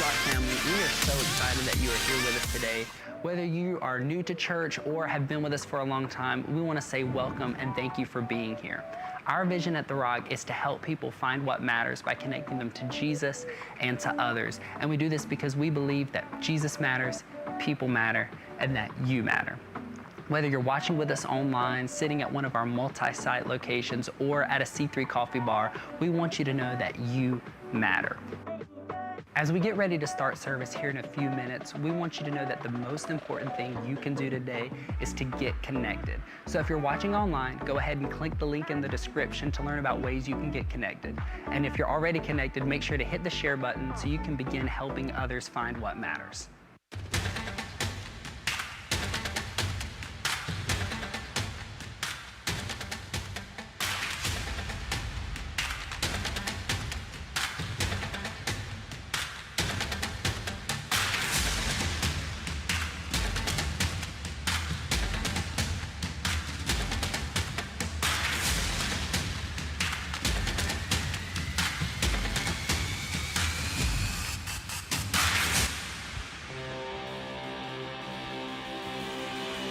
Rock family, we are so excited that you are here with us today. Whether you are new to church or have been with us for a long time, we want to say welcome and thank you for being here. Our vision at The Rock is to help people find what matters by connecting them to Jesus and to others. And we do this because we believe that Jesus matters, people matter, and that you matter. Whether you're watching with us online, sitting at one of our multi-site locations, or at a C3 coffee bar, we want you to know that you matter. As we get ready to start service here in a few minutes, we want you to know that the most important thing you can do today is to get connected. So if you're watching online, go ahead and click the link in the description to learn about ways you can get connected. And if you're already connected, make sure to hit the share button so you can begin helping others find what matters.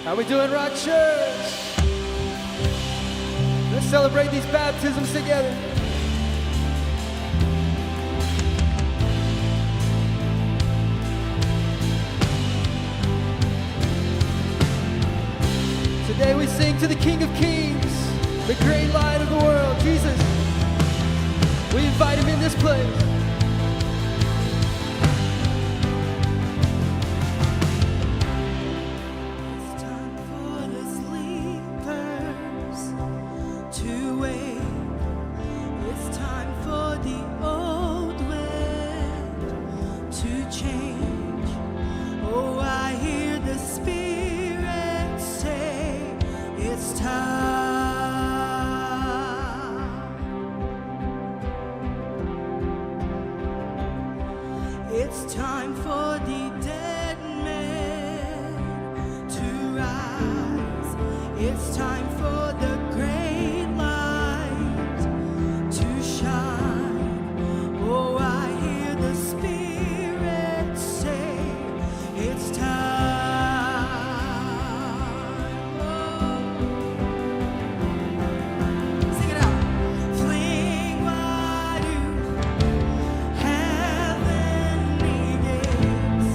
How we doing, Rock Church? Let's celebrate these baptisms together. Today we sing to the King of Kings, the great light of the world, Jesus. We invite him in this place. It's time for the dead man to rise. It's time for the great light to shine. Oh, I hear the Spirit say, it's time. Sing it out. Fling wide heavenly gates.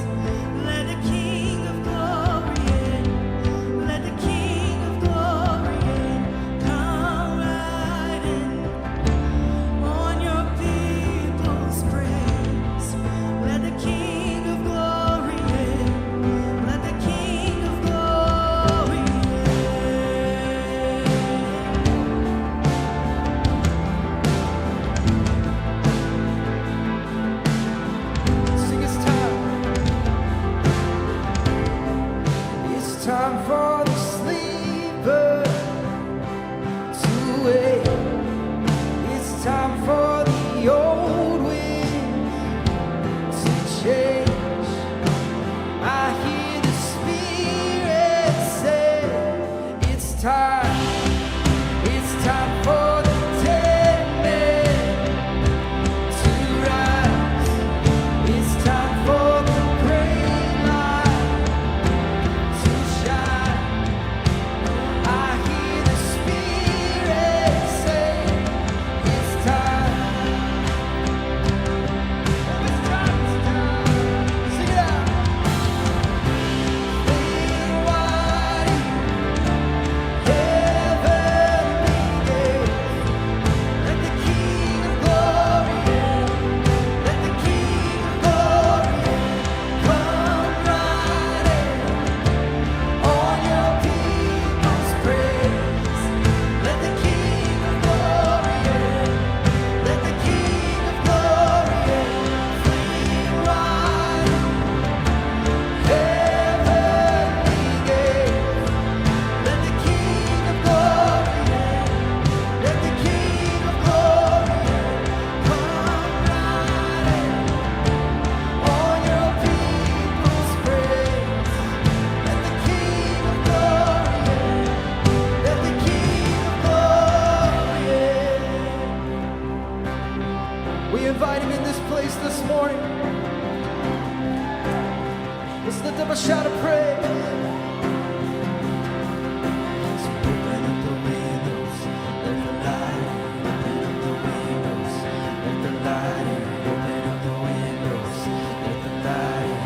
Let the King of Glory in. Let the King of Glory in. up a shout of praise. So open up the windows, let the light in. Open up the windows, let the light in. Open up the windows, let the light in.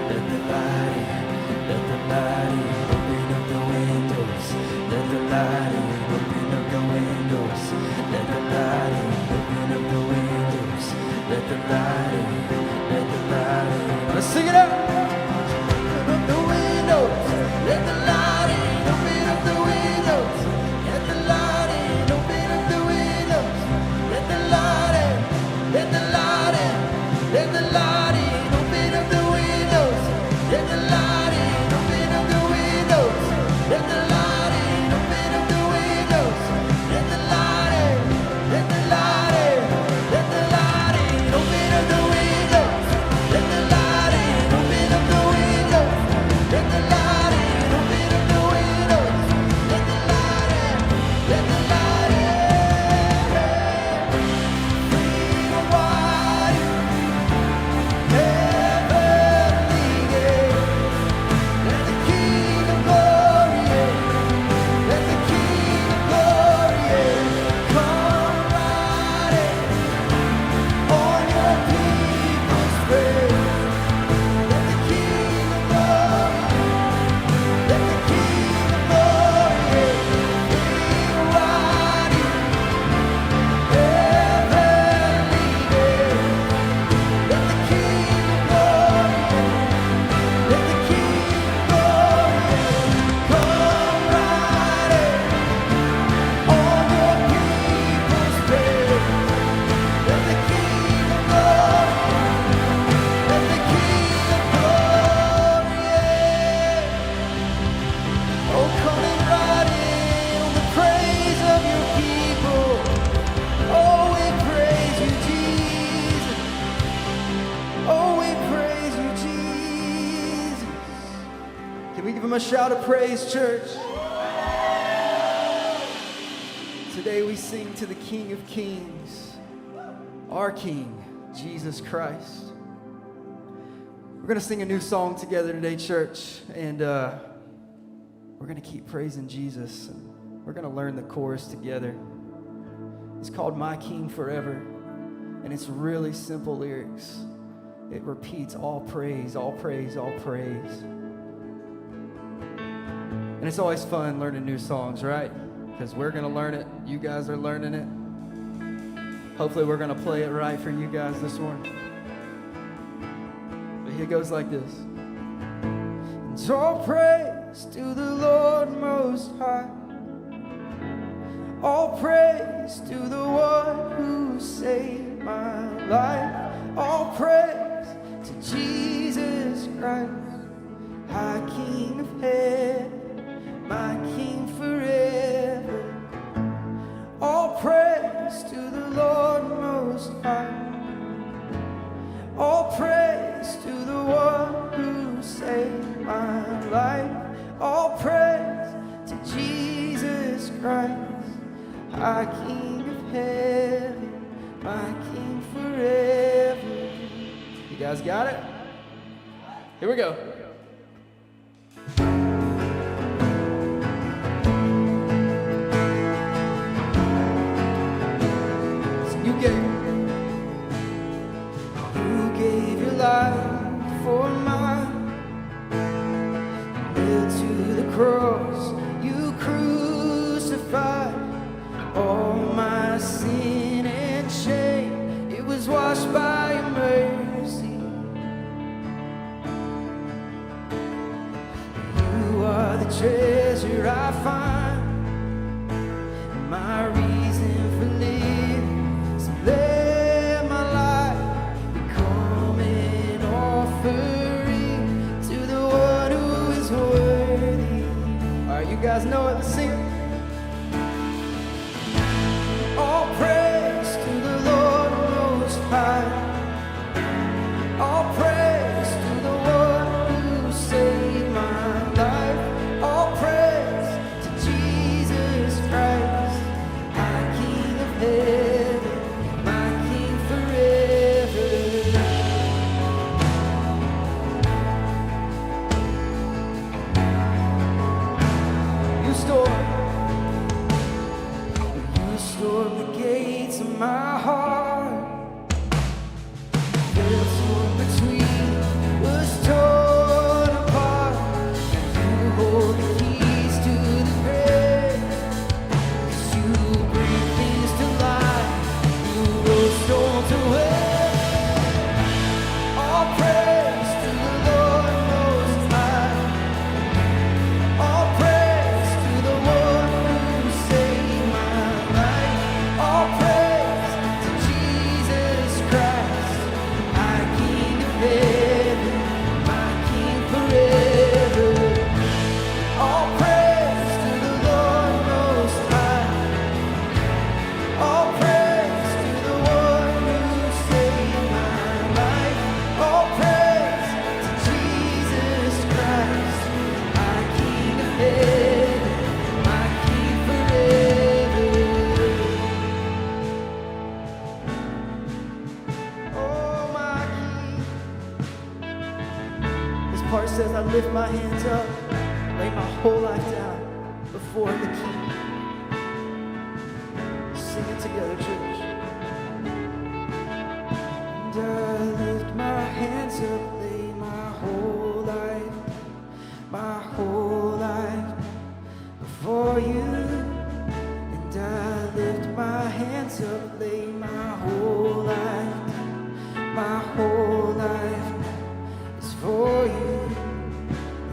Let the light in. Let the light in. Open up the windows, let the light in. Open up the windows, let the light in. Open up the windows, let the light in. Let the light in. Let's sing it out. Open up the windows, let the light in. Open up the windows, let the light in. Open up the windows, let the light in. Let the light in. Let the light in. Open up the windows, let the light in. Open up the windows, let the light in. Open up the windows, let the light in. Let the light in. Let the light in. Open up the windows, let the light in. Open up the windows, let the light in. Open up the windows, let the light in. Let the light in. Freedom wide, heavenly gate. Let the King of glory in. Let the King of glory in. Come riding on your people's praise. Let the King of glory in. Let the King of glory in. Freedom riding, heavenly gate. Let the King of glory in. Let the King of glory in. Come riding on your people's praise. Let the King of glory in. Let the King of glory in. Oh, coming riding on the praise of your people. Oh, we praise you, Jesus. Oh, we praise you, Jesus. Can we give him a shout of praise, church? Today we sing to the King of Kings, our King, Jesus Christ. We're going to sing a new song together today, church, and we're going to keep praising Jesus, and we're going to learn the chorus together. It's called My King Forever, and it's really simple lyrics. It repeats all praise, all praise, all praise. And it's always fun learning new songs, right? Because we're going to learn it. You guys are learning it. Hopefully we're going to play it right for you guys this morning. But it goes like this. And all praise to the Lord Most High. All praise to the one who saved my life. All praise to Jesus Christ, High King of heaven, my King forever. All praise to the Lord Most High. All praise to the one who saved my life. All praise to Jesus Christ, High King of heaven, my King forever. You guys got it? Here we go. You gave your life for mine. Nailed to the cross, you crucified all my sin and shame. It was washed by your mercy. You are the treasure I find, my reason for living. So let my life become an offering to the one who is worthy. All right, you guys know it. Let's sing it. All praise to the Lord Most High. All praise to the one who saved my life. All praise to Jesus. part says, I lift my hands up, lay my whole life down before the King. Sing it together, church. And I lift my hands up, lay my whole life before you. And I lift my hands up, lay my whole life is for you.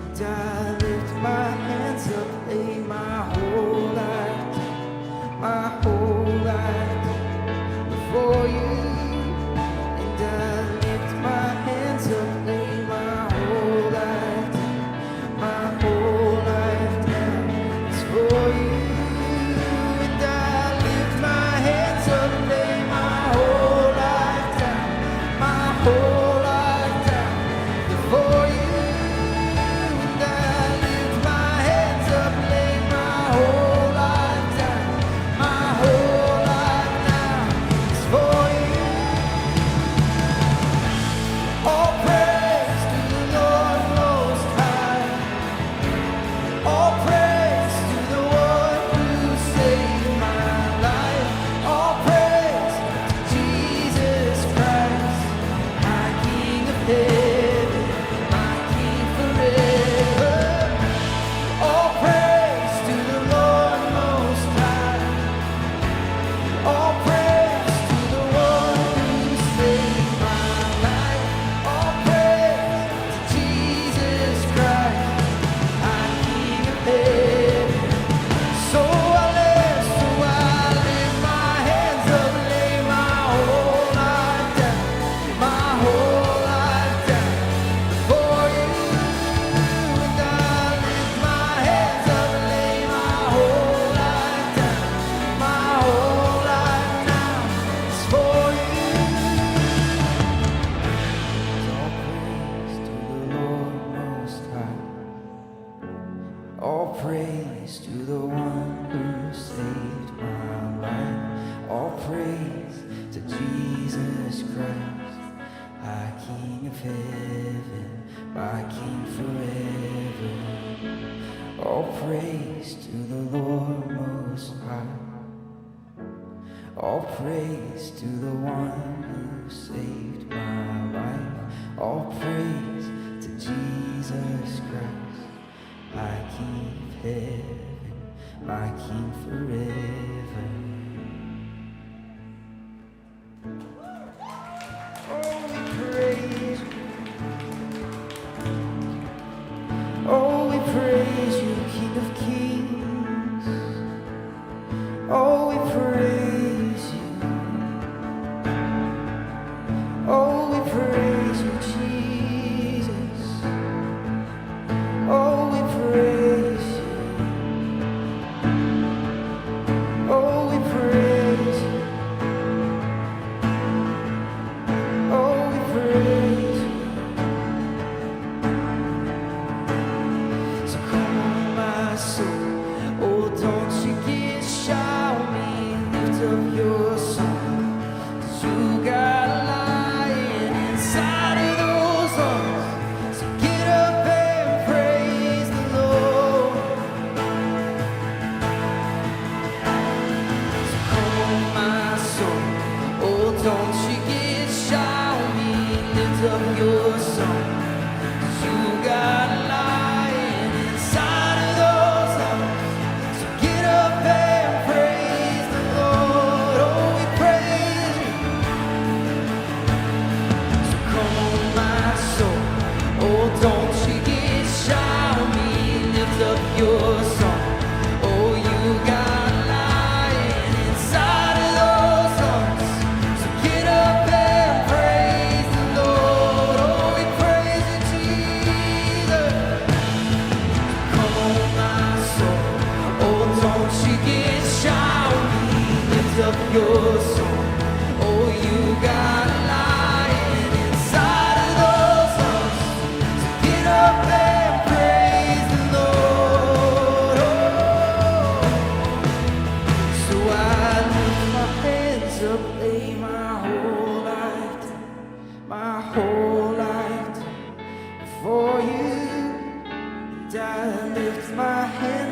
And I lift my hands up, lay my whole life before you. And I lift my hands up, lay my whole life down is for you. And I lift my hands up, lay my whole life down before you. And I lift my hands up, lay my whole life down is for you. All praise to the Lord Most High. All praise to the one who saved my life. All praise to Jesus Christ, my King of heaven, my King forever. All praise to the Lord Most High. All praise to the one who saved my life. All praise to Jesus Christ, my King of heaven. So I lift my hands up, lay my whole life down before you. And I lift my hands up, lay my whole life down is for you. All praise to the Lord Most High. All praise to the one who saved my life. All praise to Jesus Christ, my King of heaven, my King forever. All praise to the Lord Most High. All praise to the one who saved my life. All praise to Jesus Christ, my King of heaven, my King forever. Oh, we praise you. Oh, we praise you, King of kings. Oh, we praise you. Oh, we praise you, Jesus. Oh, we praise you. Oh, we praise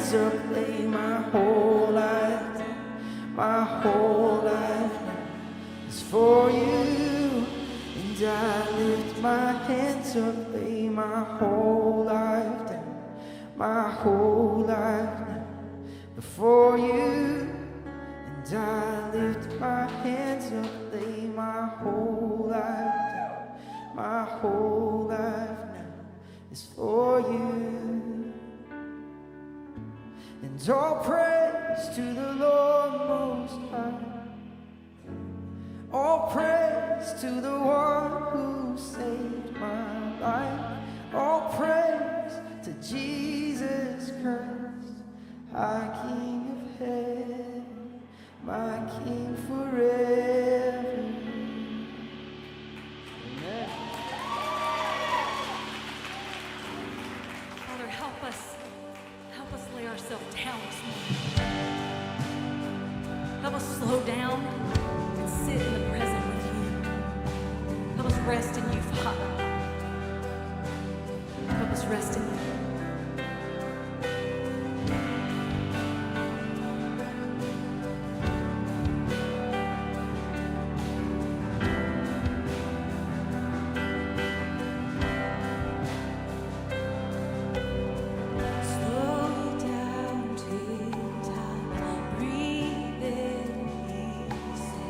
hands up, lay my whole life down. My whole life now is for you. And I lift my hands up, lay my whole life down. My whole life now before you. And I lift my hands up, lay my whole life down. My whole life now is for you. And all praise to the Lord Most High. All praise to the one who saved my life. All praise to Jesus Christ, our King of heaven, my King forever. Amen. Father, help us lay ourselves down this morning. Help us slow down and sit in the present with you. Help us rest in you, Father. Help us rest in you. Slow down, take time, breathe in, easy.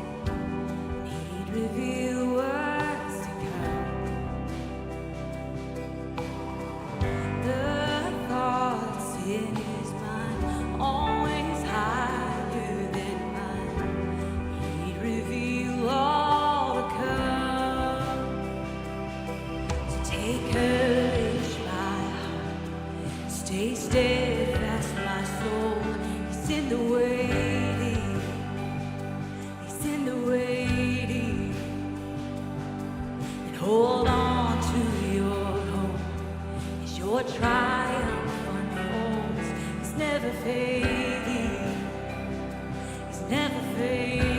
Need reveal words to come. The thoughts in his mind always higher than mine. He'd reveal all to come. So take courage, my heart. Stay steadfast, my soul. He's in the waiting. He's in the waiting. And hold on to your hope as your triumph unfolds. It's never fading. It's never fading.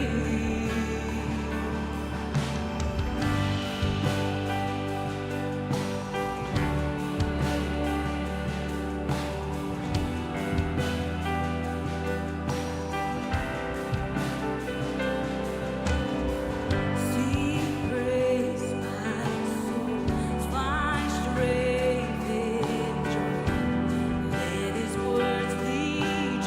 Sing praise, my soul. Find strength in joy. Let his words lead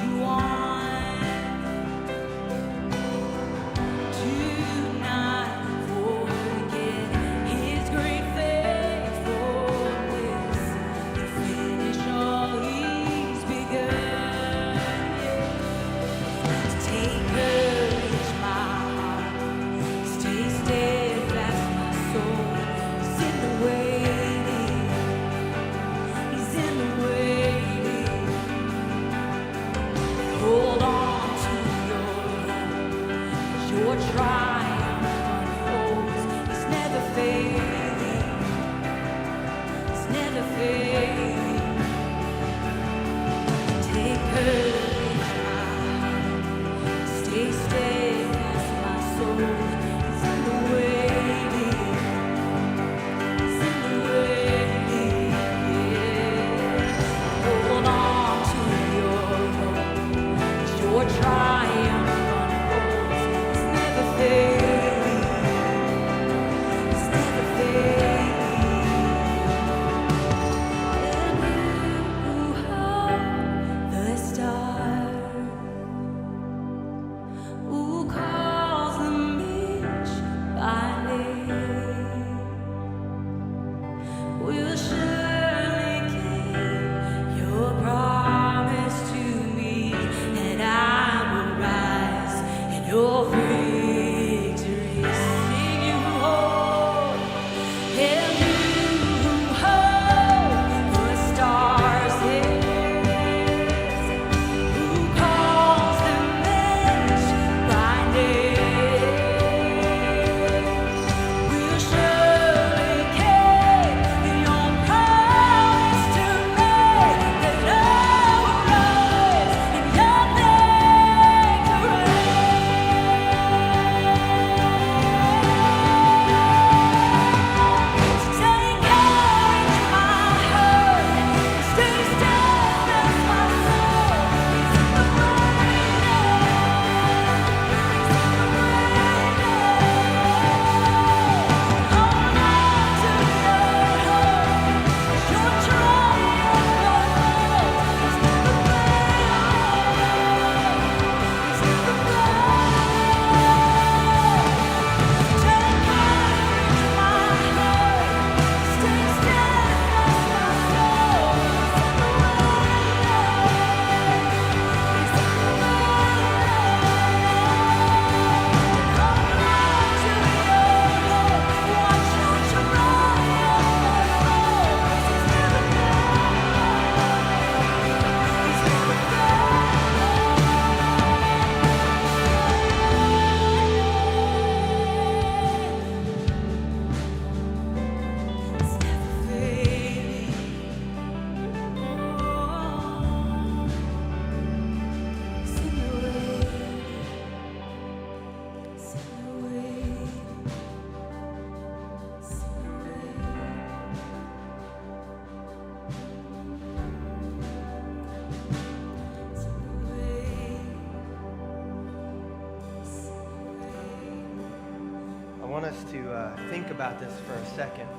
want us to think about this for a second.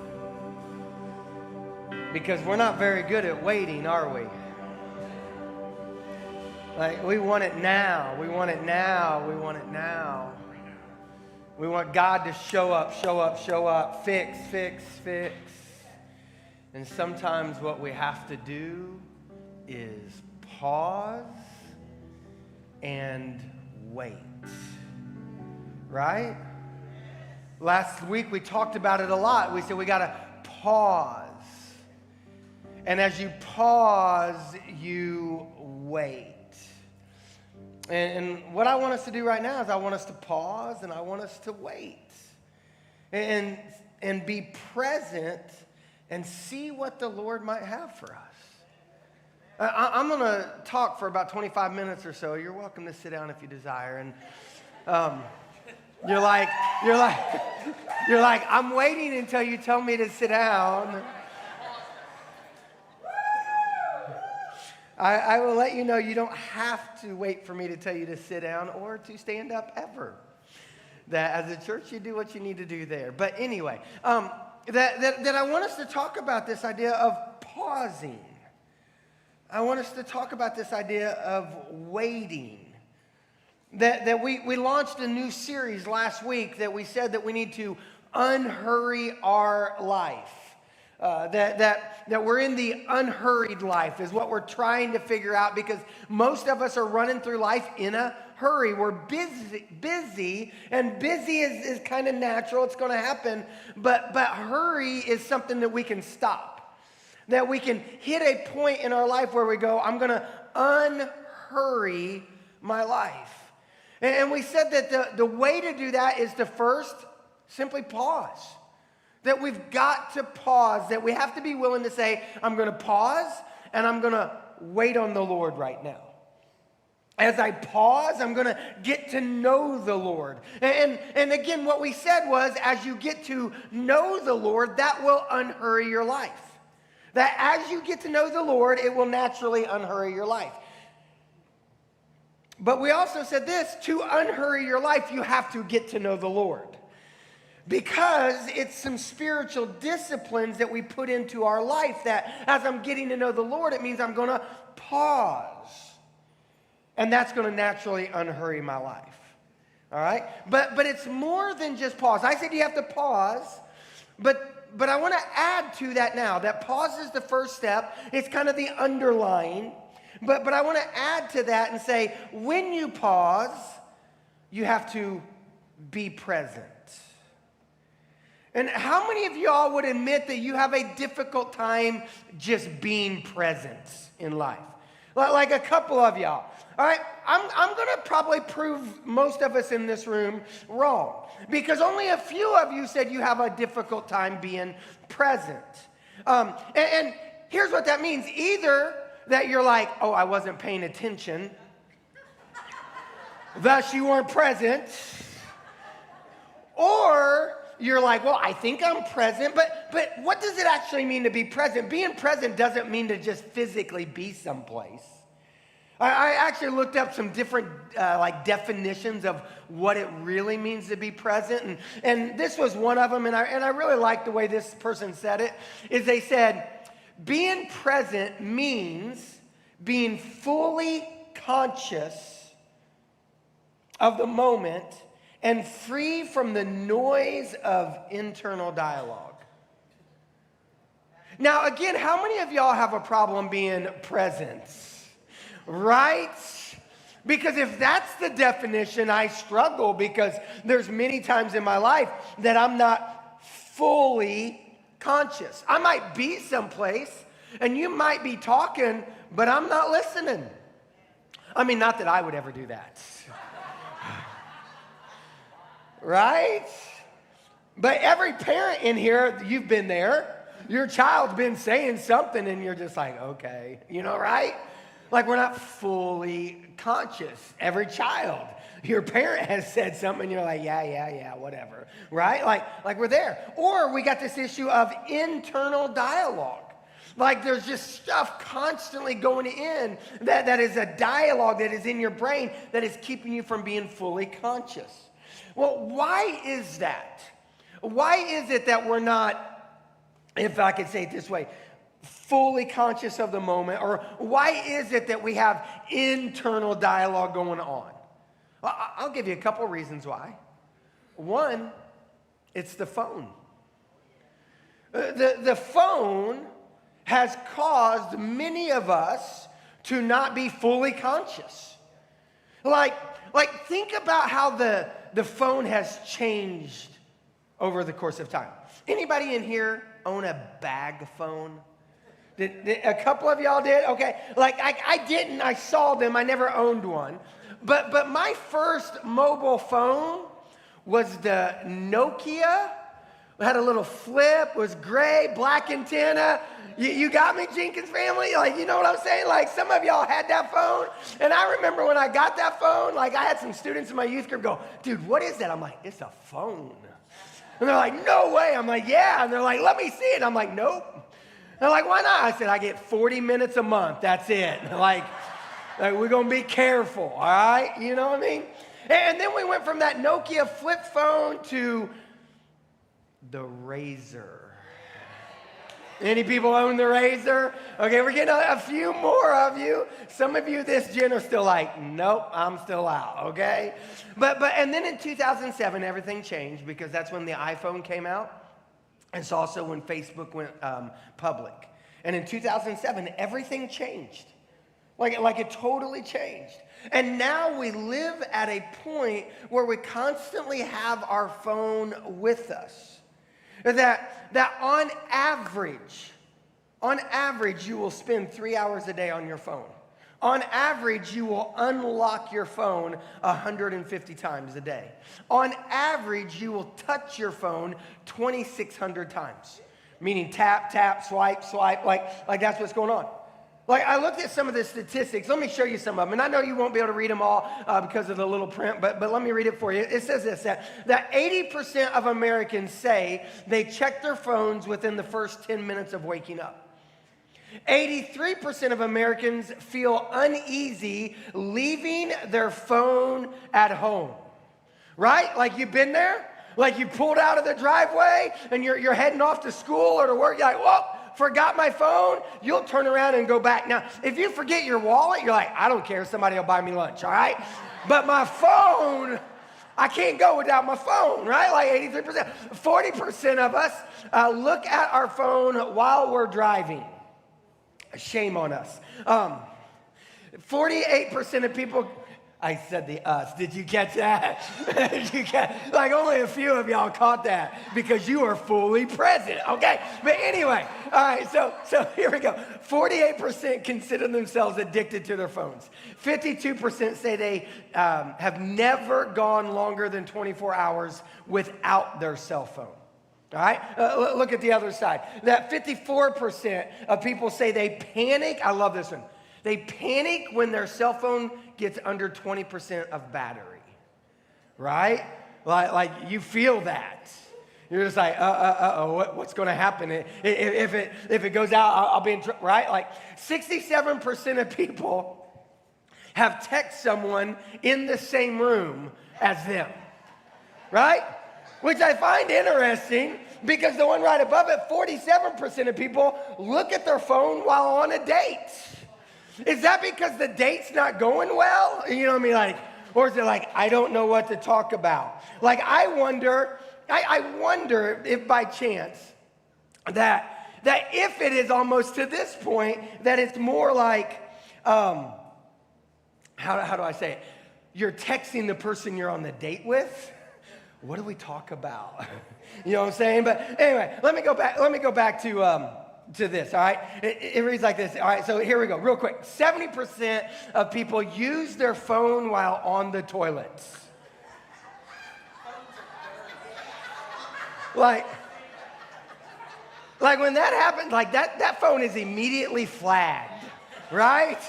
Because we're not very good at waiting, are we? Like, we want it now. We want it now. We want it now. We want God to show up, show up, show up, fix, fix, fix. And sometimes what we have to do is pause and wait. Right? Last week we talked about it a lot. We said we got to pause. And as you pause, you wait. And what I want us to do right now is I want us to pause and I want us to wait. And be present and see what the Lord might have for us. I'm going to talk for about 25 minutes or so. You're welcome to sit down if you desire. And you're like, I'm waiting until you tell me to sit down. I will let you know you don't have to wait for me to tell you to sit down or to stand up ever. That as a church, you do what you need to do there. But anyway, that I want us to talk about this idea of pausing. I want us to talk about this idea of waiting. That we launched a new series last week that we said that we need to unhurry our life. That we're in the unhurried life is what we're trying to figure out, because most of us are running through life in a hurry. We're busy, and busy is kind of natural. It's going to happen, but hurry is something that we can stop. That we can hit a point in our life where we go, I'm going to unhurry my life. And we said that the way to do that is to first simply pause. That we've got to pause, that we have to be willing to say, I'm going to pause and I'm going to wait on the Lord right now. As I pause, I'm going to get to know the Lord. And again, what we said was, as you get to know the Lord, that will unhurry your life. That as you get to know the Lord, it will naturally unhurry your life. But we also said this, to unhurry your life, you have to get to know the Lord. Because it's some spiritual disciplines that we put into our life that as I'm getting to know the Lord, it means I'm going to pause. And that's going to naturally unhurry my life. All right? But it's more than just pause. I said you have to pause, but I want to add to that now. That pause is the first step. It's kind of the underlying. But I want to add to that and say, when you pause, you have to be present. And how many of y'all would admit that you have a difficult time just being present in life? Like a couple of y'all. All right, I'm going to probably prove most of us in this room wrong, because only a few of you said you have a difficult time being present. And here's what that means. Either that you're like, oh, I wasn't paying attention, thus you weren't present, or you're like, well, I think I'm present, but what does it actually mean to be present? Being present doesn't mean to just physically be someplace. I actually looked up some different definitions of what it really means to be present, and this was one of them, and I really liked the way this person said it, is they said, being present means being fully conscious of the moment and free from the noise of internal dialogue. Now, again, how many of y'all have a problem being present? Right? Because if that's the definition, I struggle, because there's many times in my life that I'm not fully conscious. I might be someplace, and you might be talking, but I'm not listening. I mean, not that I would ever do that. Right? But every parent in here, you've been there. Your child's been saying something and you're just like, okay, right? Like, we're not fully conscious. Every child, your parent has said something and you're like, yeah, whatever, right? Like we're there. Or we got this issue of internal dialogue. Like, there's just stuff constantly going in that is a dialogue that is in your brain that is keeping you from being fully conscious. Well, why is that? Why is it that we're not, if I could say it this way, fully conscious of the moment? Or why is it that we have internal dialogue going on? Well, I'll give you a couple reasons why. One, it's the phone. The phone has caused many of us to not be fully conscious. Like think about how the phone has changed over the course of time. Anybody in here own a bag phone? Did a couple of y'all did? Okay. Like I didn't. I saw them. I never owned one. But my first mobile phone was the Nokia. It had a little flip, was gray, black antenna. You got me, Jenkins family? Like, you know what I'm saying? Like, some of y'all had that phone. And I remember when I got that phone, like, I had some students in my youth group go, dude, what is that? I'm like, it's a phone. And they're like, no way. I'm like, yeah. And they're like, let me see it. I'm like, nope. And they're like, why not? I said, I get 40 minutes a month. That's it. Like we're going to be careful, all right? You know what I mean? And then we went from that Nokia flip phone to the Razor. Any people own the Razor? Okay, we're getting a few more of you. Some of you this gen are still like, nope, I'm still out, okay? And then in 2007, everything changed because that's when the iPhone came out. It's also when Facebook went public. And in 2007, everything changed. Like it totally changed. And now we live at a point where we constantly have our phone with us. That on average, you will spend 3 hours a day on your phone. On average, you will unlock your phone 150 times a day. On average, you will touch your phone 2,600 times. Meaning tap, tap, swipe, swipe, like that's what's going on. Like, I looked at some of the statistics. Let me show you some of them. And I know you won't be able to read them all because of the little print, but let me read it for you. It says this, that 80% of Americans say they check their phones within the first 10 minutes of waking up. 83% of Americans feel uneasy leaving their phone at home. Right? Like, you've been there? Like, you pulled out of the driveway and you're heading off to school or to work. You're like, whoa. Forgot my phone, you'll turn around and go back. Now, if you forget your wallet, you're like, I don't care, somebody will buy me lunch, all right? But my phone, I can't go without my phone, right? Like 83%. 40% of us look at our phone while we're driving. Shame on us. 48% of people, I said the us. Did you catch that? Like only a few of y'all caught that because you are fully present, okay? But anyway, all right, so here we go. 48% consider themselves addicted to their phones. 52% say they have never gone longer than 24 hours without their cell phone. All right, look at the other side. That 54% of people say they panic. I love this one. They panic when their cell phone gets under 20% of battery, right? Like you feel that. You're just like, what's going to happen? If it goes out, I'll be in trouble, right? Like 67% of people have texted someone in the same room as them, right? Which I find interesting because the one right above it, 47% of people look at their phone while on a date. Is that because the date's not going well? You know what I mean? Like, or is it like, I don't know what to talk about? Like, I wonder if by chance that if it is almost to this point, that it's more like, how do I say it? You're texting the person you're on the date with. What do we talk about? You know what I'm saying? But anyway, let me go back to this, all right? It reads like this. All right, so here we go, real quick. 70% of people use their phone while on the toilets. Like when that happens, like that phone is immediately flagged, right?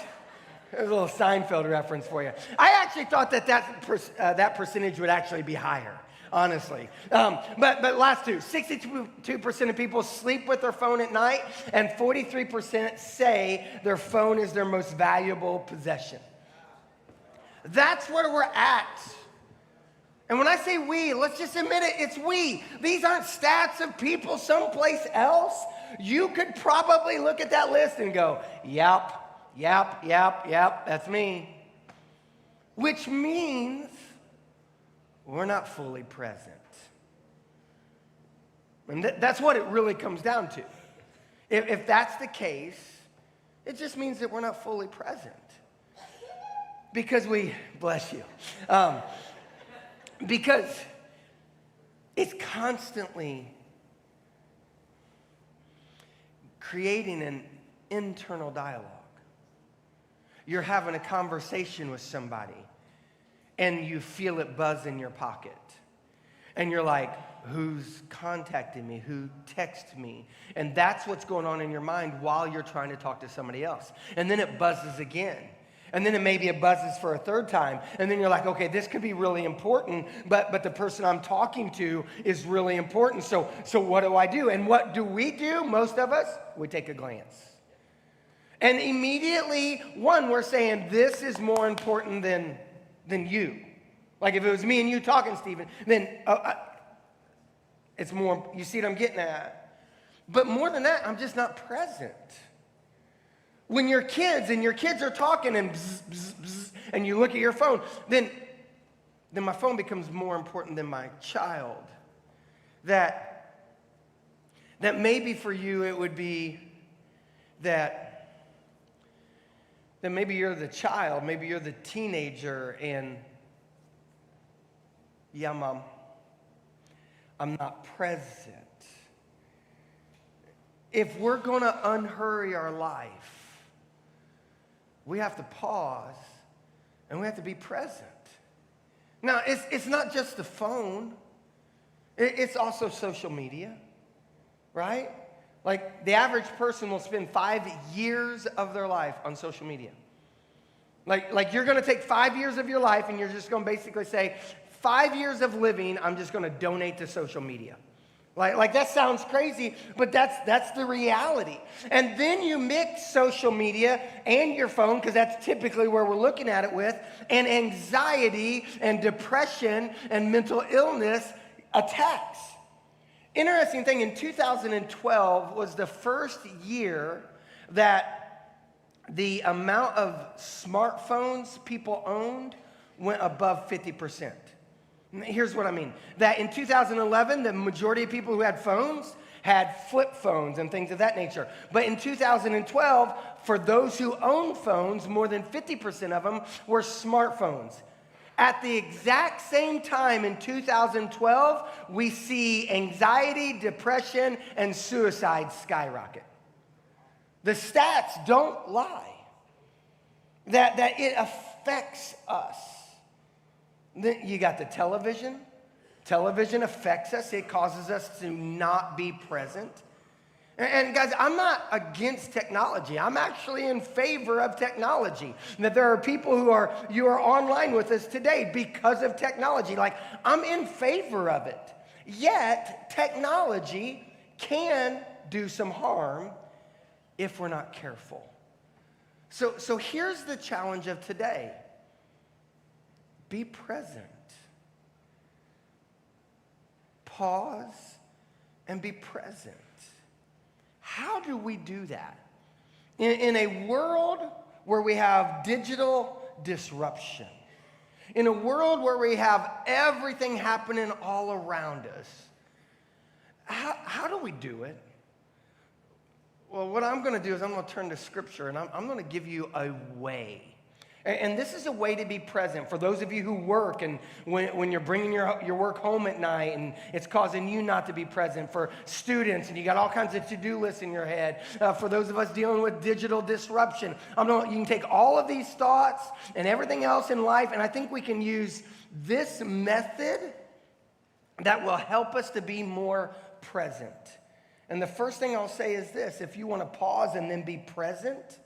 There's a little Seinfeld reference for you. I actually thought that percentage would actually be higher. Honestly. But last two, 62% of people sleep with their phone at night, and 43% say their phone is their most valuable possession. That's where we're at And when I say we, let's just admit it, it's we. These aren't stats of people someplace else. You could probably look at that list and go, yep, that's me. Which means we're not fully present. And that's what it really comes down to. If that's the case, it just means that we're not fully present. Because bless you. Because it's constantly creating an internal dialogue. You're having a conversation with somebody, and you feel it buzz in your pocket. And you're like, who's contacting me? Who texted me? And that's what's going on in your mind while you're trying to talk to somebody else. And then it buzzes again. And then it buzzes for a third time. And then you're like, okay, this could be really important, but the person I'm talking to is really important. So what do I do? And what do we do? Most of us, we take a glance. And immediately, we're saying this is more important than you. Like if it was me and you talking, Stephen, then it's more, you see what I'm getting at? But more than that, I'm just not present. When your kids are talking and bzz, bzz, bzz, and you look at your phone, then my phone becomes more important than my child. That maybe for you it would be that maybe you're the child, maybe you're the teenager, and yeah, Mom, I'm not present. If we're going to unhurry our life, we have to pause and we have to be present. Now, it's not just the phone. It's also social media, right? Like the average person will spend 5 years of their life on social media. Like you're going to take 5 years of your life and you're just going to basically say, 5 years of living, I'm just going to donate to social media. Like that sounds crazy, but that's the reality. And then you mix social media and your phone, because that's typically where we're looking at it with, and anxiety and depression and mental illness attacks. Interesting thing, in 2012 was the first year that the amount of smartphones people owned went above 50%. Here's what I mean. That in 2011, the majority of people who had phones had flip phones and things of that nature. But in 2012, for those who owned phones, more than 50% of them were smartphones. At the exact same time in 2012, we see anxiety, depression, and suicide skyrocket. The stats don't lie. That it affects us. Then you got the television. Television affects us. It causes us to not be present. And guys, I'm not against technology. I'm actually in favor of technology. That there are people you are online with us today because of technology. Like, I'm in favor of it. Yet, technology can do some harm if we're not careful. So here's the challenge of today. Be present. Pause and be present. How do we do that? In a world where we have digital disruption, in a world where we have everything happening all around us, how do we do it? Well, what I'm going to do is I'm going to turn to Scripture, and I'm going to give you a way. And this is a way to be present for those of you who work, and when you're bringing your work home at night and it's causing you not to be present. For students, and you got all kinds of to-do lists in your head. For those of us dealing with digital disruption, you can take all of these thoughts and everything else in life, and I think we can use this method that will help us to be more present. And the first thing I'll say is this: if you want to pause and then be present,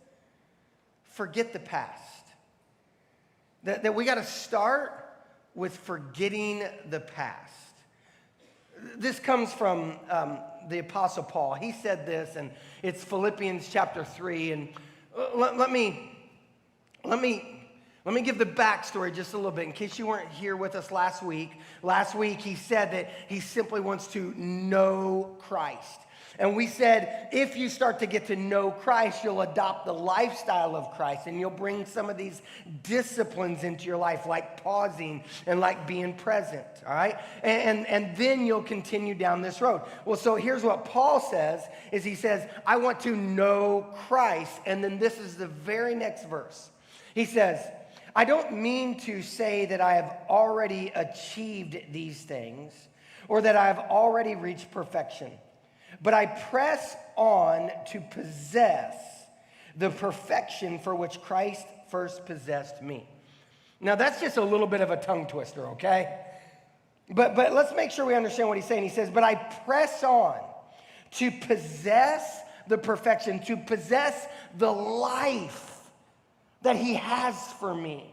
forget the past. That we got to start with forgetting the past. This comes from the Apostle Paul. He said this, and it's Philippians chapter 3. And let me Let me give the backstory just a little bit in case you weren't here with us last week. Last week, he said that he simply wants to know Christ. And we said, if you start to get to know Christ, you'll adopt the lifestyle of Christ, and you'll bring some of these disciplines into your life, like pausing and like being present, all right? And then you'll continue down this road. Well, so here's what Paul says, is he says, I want to know Christ. And then this is the very next verse. He says, I don't mean to say that I have already achieved these things or that I have already reached perfection. But I press on to possess the perfection for which Christ first possessed me. Now, that's just a little bit of a tongue twister, okay? But let's make sure we understand what he's saying. He says, but I press on to possess the perfection, to possess the life that he has for me.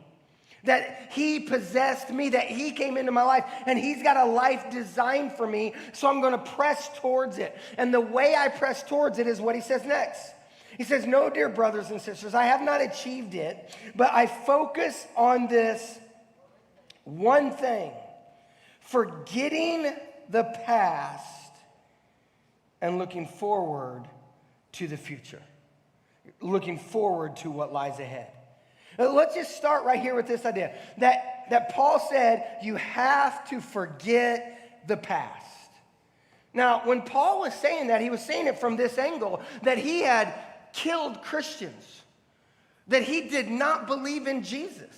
That he possessed me, that he came into my life, and he's got a life designed for me, so I'm going to press towards it. And the way I press towards it is what he says next. He says, no, dear brothers and sisters, I have not achieved it, but I focus on this one thing, forgetting the past and looking forward to the future, looking forward to what lies ahead. Let's just start right here with this idea that Paul said you have to forget the past. Now, when Paul was saying that, he was saying it from this angle that he had killed Christians, that he did not believe in Jesus,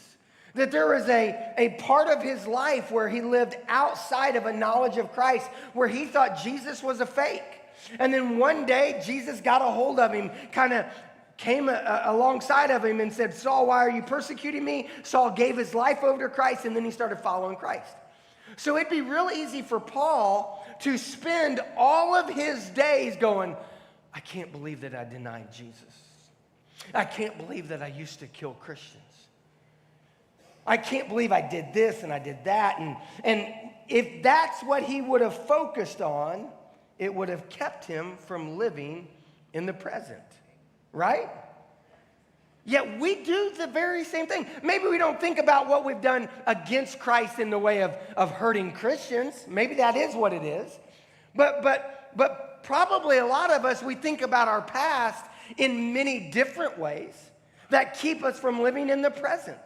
that there was a part of his life where he lived outside of a knowledge of Christ, where he thought Jesus was a fake. And then one day, Jesus got a hold of him, kind of came alongside of him and said, Saul, why are you persecuting me? Saul gave his life over to Christ, and then he started following Christ. So it'd be real easy for Paul to spend all of his days going, I can't believe that I denied Jesus. I can't believe that I used to kill Christians. I can't believe I did this and I did that. And if that's what he would have focused on, it would have kept him from living in the present. Right? Yet we do the very same thing. Maybe we don't think about what we've done against Christ in the way of hurting Christians. Maybe that is what it is. But probably a lot of us, we think about our past in many different ways that keep us from living in the present.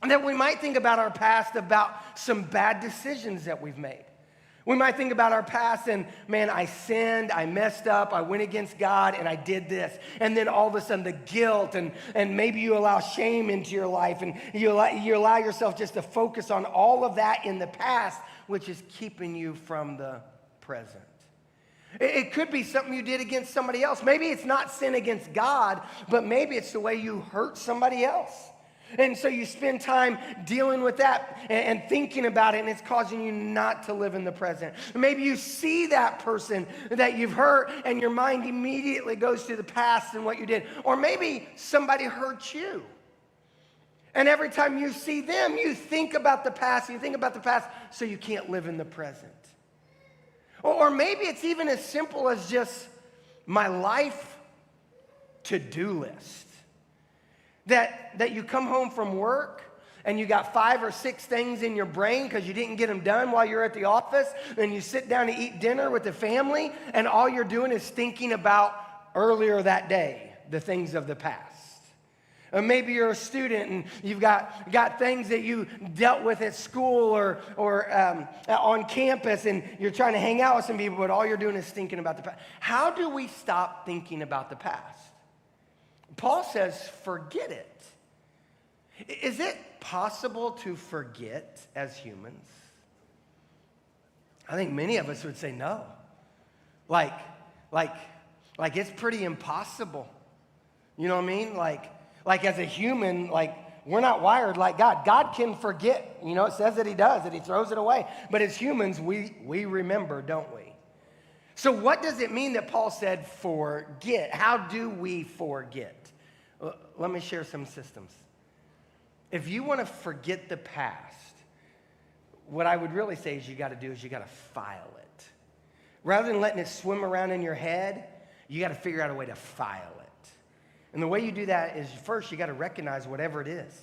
And that we might think about our past about some bad decisions that we've made. We might think about our past and, man, I sinned, I messed up, I went against God, and I did this. And then all of a sudden the guilt, and maybe you allow shame into your life, and you allow yourself just to focus on all of that in the past, which is keeping you from the present. It could be something you did against somebody else. Maybe it's not sin against God, but maybe it's the way you hurt somebody else. And so you spend time dealing with that and thinking about it, and it's causing you not to live in the present. Maybe you see that person that you've hurt, and your mind immediately goes to the past and what you did. Or maybe somebody hurt you. And every time you see them, you think about the past, so you can't live in the present. Or maybe it's even as simple as just my life to-do list. That you come home from work and you got 5 or 6 things in your brain because you didn't get them done while you're at the office, and you sit down to eat dinner with the family, and all you're doing is thinking about earlier that day, the things of the past. Or maybe you're a student and you've got things that you dealt with at school or on campus, and you're trying to hang out with some people, but all you're doing is thinking about the past. How do we stop thinking about the past? Paul says, forget it. Is it possible to forget as humans? I think many of us would say no. Like it's pretty impossible. You know what I mean? Like as a human, we're not wired like God. God can forget. You know, it says that he does, that he throws it away. But as humans, we remember, don't we? So what does it mean that Paul said forget? How do we forget? Let me share some systems. If you want to forget the past, what I would really say is you got to file it. Rather than letting it swim around in your head, you got to figure out a way to file it. And the way you do that is first you got to recognize whatever it is.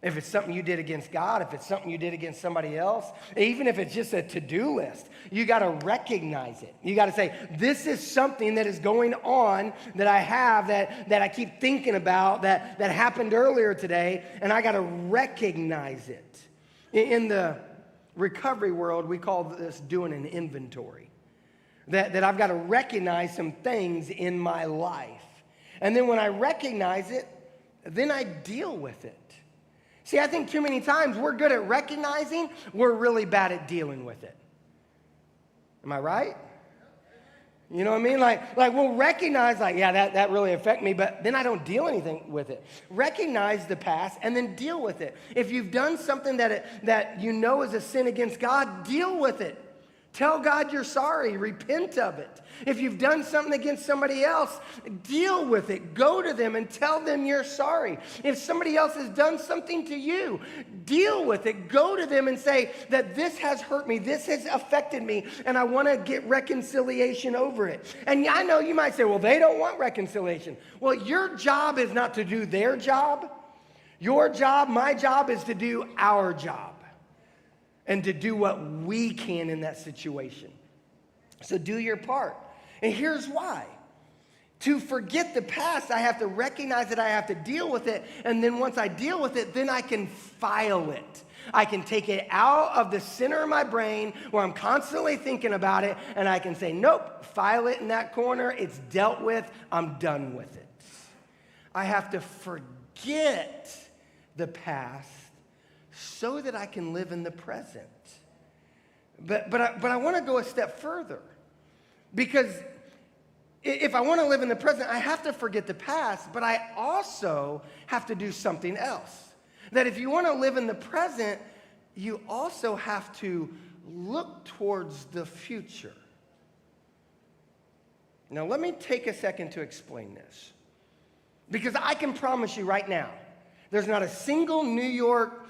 If it's something you did against God, if it's something you did against somebody else, even if it's just a to-do list, you got to recognize it. You got to say, this is something that is going on that I have, that I keep thinking about, that happened earlier today, and I got to recognize it. In the recovery world, we call this doing an inventory. That I've got to recognize some things in my life. And then when I recognize it, then I deal with it. See, I think too many times we're good at recognizing, we're really bad at dealing with it. Am I right? You know what I mean? Like we'll recognize, yeah, that really affected me, but then I don't deal anything with it. Recognize the past and then deal with it. If you've done something that you know is a sin against God, deal with it. Tell God you're sorry. Repent of it. If you've done something against somebody else, deal with it. Go to them and tell them you're sorry. If somebody else has done something to you, deal with it. Go to them and say that this has hurt me. This has affected me, and I want to get reconciliation over it. And I know you might say, well, they don't want reconciliation. Well, your job is not to do their job. Your job, my job, is to do our job. And to do what we can in that situation. So do your part. And here's why. To forget the past, I have to recognize that I have to deal with it. And then once I deal with it, then I can file it. I can take it out of the center of my brain where I'm constantly thinking about it. And I can say, nope, file it in that corner. It's dealt with. I'm done with it. I have to forget the past so that I can live in the present. But I want to go a step further. Because if I want to live in the present, I have to forget the past, but I also have to do something else. That if you want to live in the present, you also have to look towards the future. Now, let me take a second to explain this. Because I can promise you right now, there's not a single New York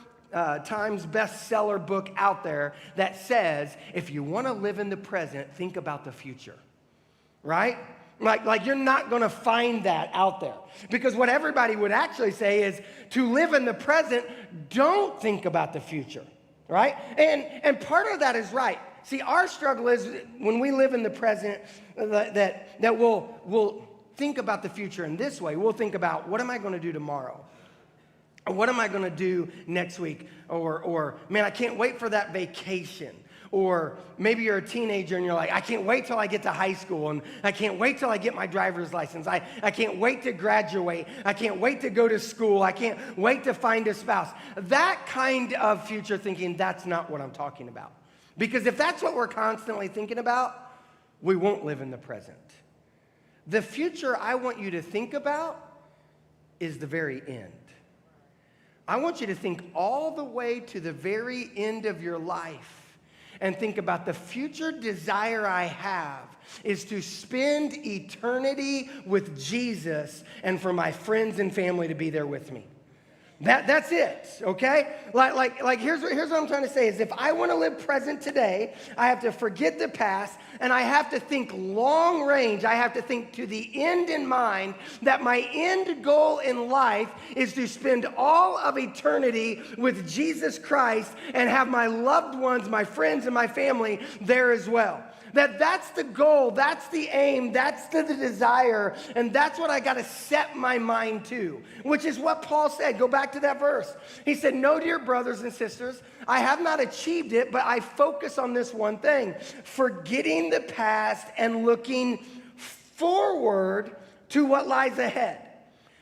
Times bestseller book out there that says, if you want to live in the present, think about the future, right? Like you're not going to find that out there. Because what everybody would actually say is, to live in the present, don't think about the future, right? And part of that is right. See, our struggle is when we live in the present, that we'll think about the future in this way. We'll think about, what am I going to do tomorrow? Or what am I going to do next week? Or, man, I can't wait for that vacation. Or maybe you're a teenager and you're like, I can't wait till I get to high school, and I can't wait till I get my driver's license. I can't wait to graduate. I can't wait to go to school. I can't wait to find a spouse. That kind of future thinking, that's not what I'm talking about. Because if that's what we're constantly thinking about, we won't live in the present. The future I want you to think about is the very end. I want you to think all the way to the very end of your life and think about the future desire I have is to spend eternity with Jesus and for my friends and family to be there with me. That's it, okay? Like here's what I'm trying to say is, if I want to live present today, I have to forget the past, and I have to think long range. I have to think to the end in mind, that my end goal in life is to spend all of eternity with Jesus Christ and have my loved ones, my friends, and my family there as well. That's the goal, that's the aim, that's the desire, and that's what I got to set my mind to, which is what Paul said. Go back to that verse. He said, no, dear brothers and sisters, I have not achieved it, but I focus on this one thing, forgetting the past and looking forward to what lies ahead.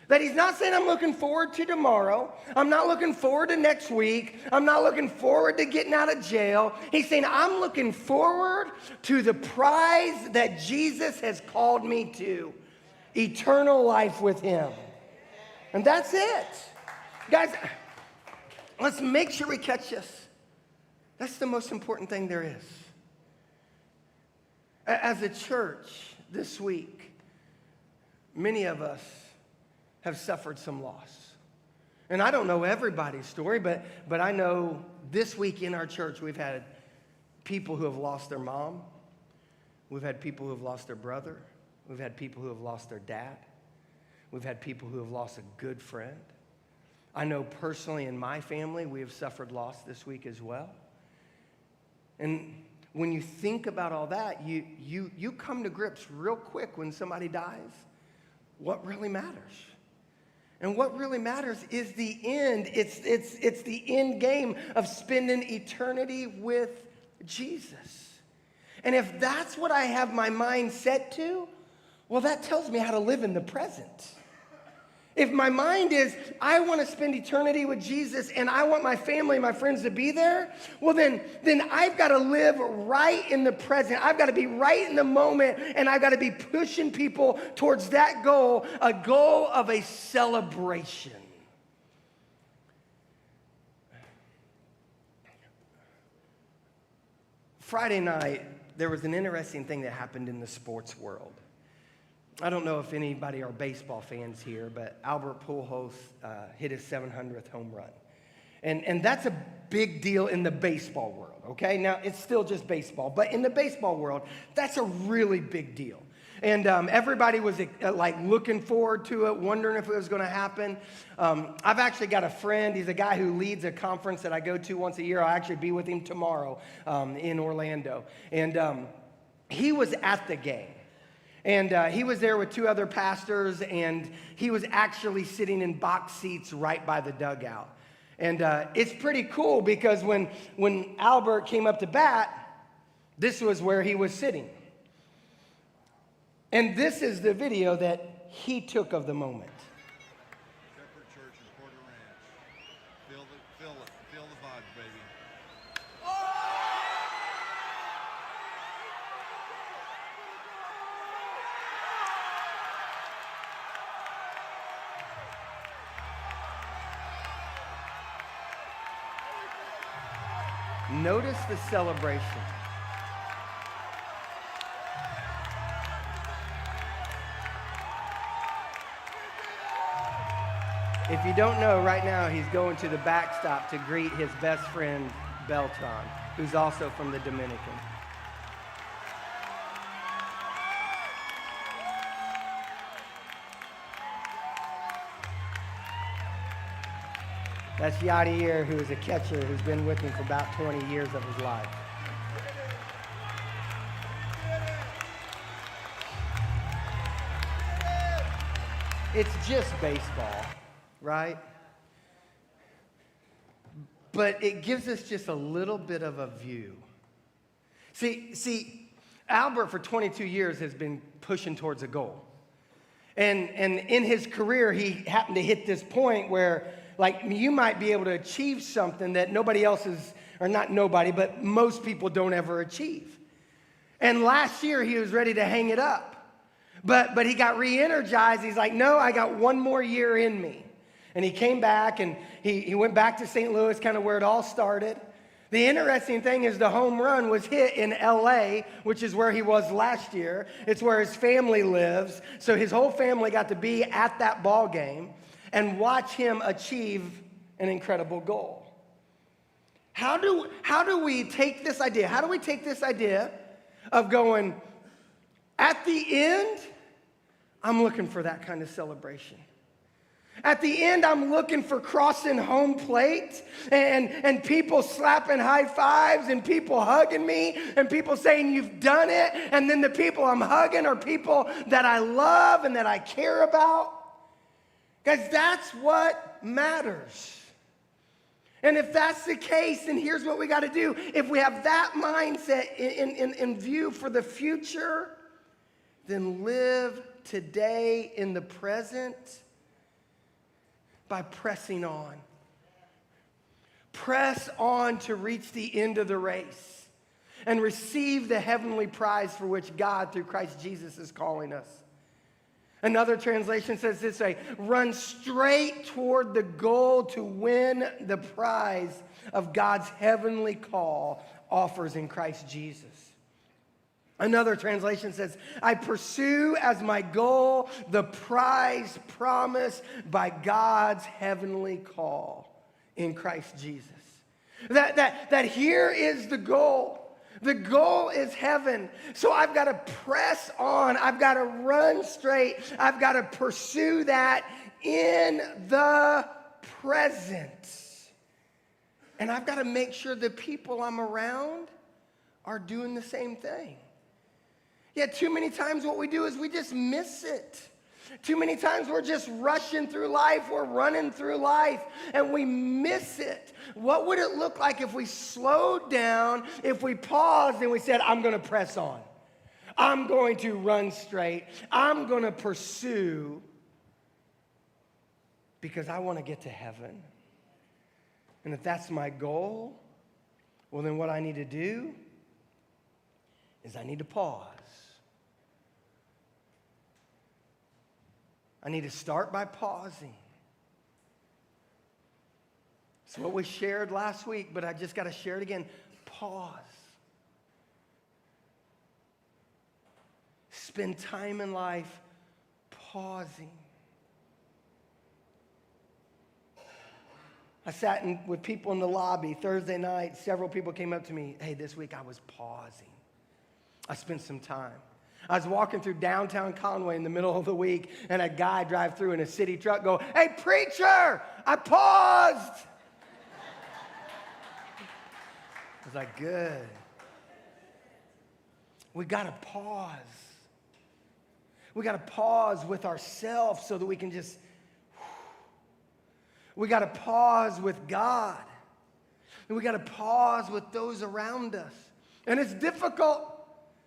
That he's not saying I'm looking forward to tomorrow. I'm not looking forward to next week. I'm not looking forward to getting out of jail. He's saying I'm looking forward to the prize that Jesus has called me to, eternal life with him. And that's it. Guys, let's make sure we catch this. That's the most important thing there is. As a church this week, many of us have suffered some loss. And I don't know everybody's story, but I know this week in our church we've had people who have lost their mom. We've had people who have lost their brother. We've had people who have lost their dad. We've had people who have lost a good friend. I know personally in my family, we have suffered loss this week as well. And when you think about all that, you come to grips real quick when somebody dies. What really matters? And what really matters is the end. It's the end game of spending eternity with Jesus. And if that's what I have my mind set to, well, that tells me how to live in the present. If my mind is, I want to spend eternity with Jesus and I want my family, my friends to be there, well, then I've got to live right in the present. I've got to be right in the moment, and I've got to be pushing people towards that goal, a goal of a celebration. Friday night, there was an interesting thing that happened in the sports world. I don't know if anybody are baseball fans here, but Albert Pujols hit his 700th home run. And that's a big deal in the baseball world, okay? Now, it's still just baseball, but in the baseball world, that's a really big deal. And everybody was like looking forward to it, wondering if it was going to happen. I've actually got a friend. He's a guy who leads a conference that I go to once a year. I'll actually be with him tomorrow in Orlando. And he was at the game. And he was there with two other pastors, and he was actually sitting in box seats right by the dugout. And it's pretty cool because when Albert came up to bat, this was where he was sitting. And this is the video that he took of the moment. Shepherd Church in Porter Ranch. Feel the vibes, baby. Notice the celebration. If you don't know, right now he's going to the backstop to greet his best friend, Beltran, who's also from the Dominican. That's Yadier, who is a catcher who's been with him for about 20 years of his life. It's just baseball, right? But it gives us just a little bit of a view. See, Albert for 22 years has been pushing towards a goal. And in his career, he happened to hit this point where, like, you might be able to achieve something that nobody else is, or not nobody, but most people don't ever achieve. And last year, he was ready to hang it up. But he got re-energized. He's like, no, I got one more year in me. And he came back, and he went back to St. Louis, kind of where it all started. The interesting thing is the home run was hit in L.A., which is where he was last year. It's where his family lives. So his whole family got to be at that ball game and watch him achieve an incredible goal. How do we take this idea? How do we take this idea of going, at the end, I'm looking for that kind of celebration. At the end, I'm looking for crossing home plate and people slapping high fives and people hugging me and people saying, you've done it. And then the people I'm hugging are people that I love and that I care about. Guys, that's what matters. And if that's the case, then here's what we got to do. If we have that mindset in view for the future, then live today in the present by pressing on. Press on to reach the end of the race and receive the heavenly prize for which God, through Christ Jesus, is calling us. Another translation says this way: run straight toward the goal to win the prize of God's heavenly call offers in Christ Jesus. Another translation says, I pursue as my goal the prize promised by God's heavenly call in Christ Jesus. That here is the goal. The goal is heaven. So I've got to press on. I've got to run straight. I've got to pursue that in the present. And I've got to make sure the people I'm around are doing the same thing. Yeah, too many times what we do is we just miss it. Too many times we're just rushing through life, we're running through life, and we miss it. What would it look like if we slowed down, if we paused and we said, I'm going to press on. I'm going to run straight. I'm going to pursue because I want to get to heaven. And if that's my goal, well, then what I need to do is I need to pause. I need to start by pausing. It's what we shared last week, but I just got to share it again. Pause. Spend time in life pausing. I sat with people in the lobby Thursday night. Several people came up to me. Hey, this week I was pausing. I spent some time. I was walking through downtown Conway in the middle of the week, and a guy drive through in a city truck go, hey, preacher, I paused. I was like, good. We got to pause. We got to pause with ourselves so that we can just, we got to pause with God. And we got to pause with those around us. And it's difficult.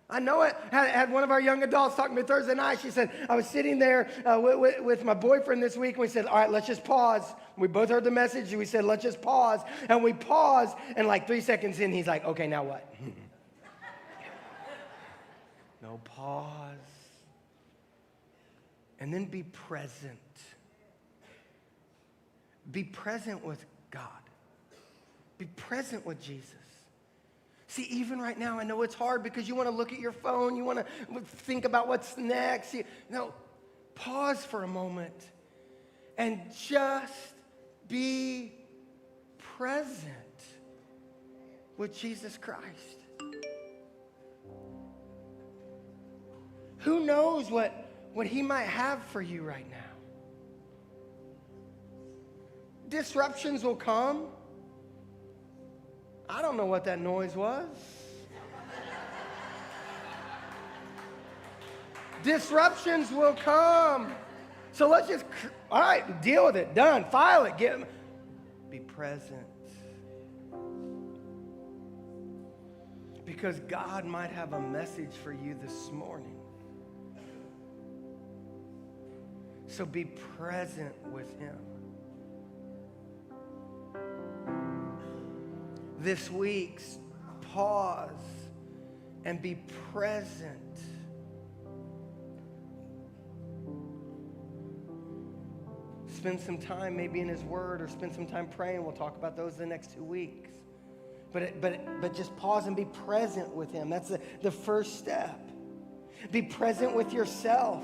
I know it. Had one of our young adults talking to me Thursday night. She said, I was sitting there with my boyfriend this week, and we said, all right, let's just pause. We both heard the message, and we said, let's just pause. And we paused, and like 3 seconds in, he's like, okay, now what? No, pause. And then be present. Be present with God. Be present with Jesus. See, even right now, I know it's hard because you want to look at your phone. You want to think about what's next. No, pause for a moment and just be present with Jesus Christ. Who knows what he might have for you right now? Disruptions will come. I don't know what that noise was. Disruptions will come. So let's just, all right, deal with it. Done. File it. Be present. Because God might have a message for you this morning. So be present with him. This week's pause and be present. Spend some time maybe in his word or spend some time praying. We'll talk about those the next 2 weeks. But just pause and be present with him. That's the first step. Be present with yourself.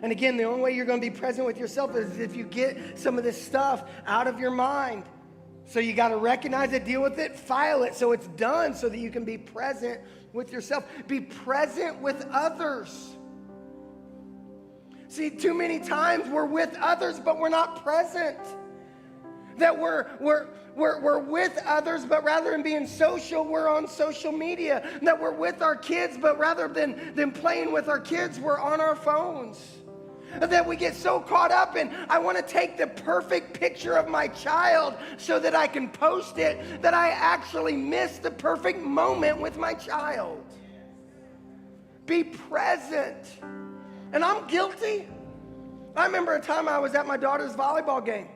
And again, the only way you're going to be present with yourself is if you get some of this stuff out of your mind. So you got to recognize it, deal with it, file it so it's done so that you can be present with yourself. Be present with others. See, too many times we're with others, but we're not present. That we're with others, but rather than being social, we're on social media. That we're with our kids, but rather than playing with our kids, we're on our phones. That we get so caught up in, I want to take the perfect picture of my child so that I can post it, that I actually miss the perfect moment with my child. Be present. And I'm guilty. I remember a time I was at my daughter's volleyball game.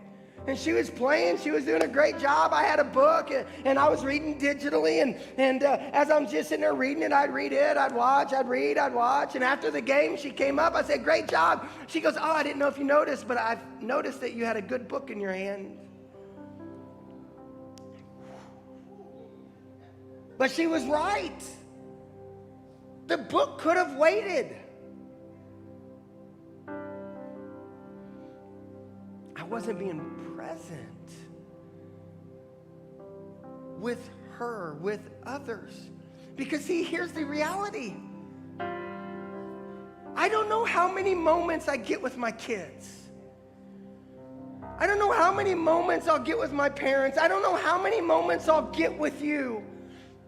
And she was playing. She was doing a great job. I had a book, and I was reading digitally. And as I'm just sitting there reading it, I'd read it, I'd watch, I'd read, I'd watch. And after the game, she came up. I said, great job. She goes, oh, I didn't know if you noticed, but I've noticed that you had a good book in your hand. But she was right. The book could have waited. I wasn't being present with her, with others. Because see, here's the reality. I don't know how many moments I get with my kids. I don't know how many moments I'll get with my parents. I don't know how many moments I'll get with you.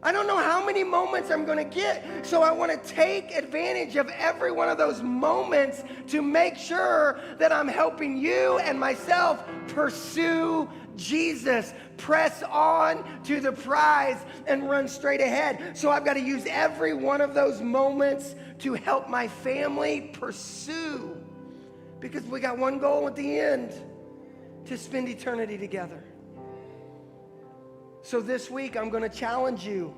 I don't know how many moments I'm going to get. So I want to take advantage of every one of those moments to make sure that I'm helping you and myself pursue Jesus. Press on to the prize and run straight ahead. So I've got to use every one of those moments to help my family pursue. Because we got one goal at the end, to spend eternity together. So this week, I'm going to challenge you.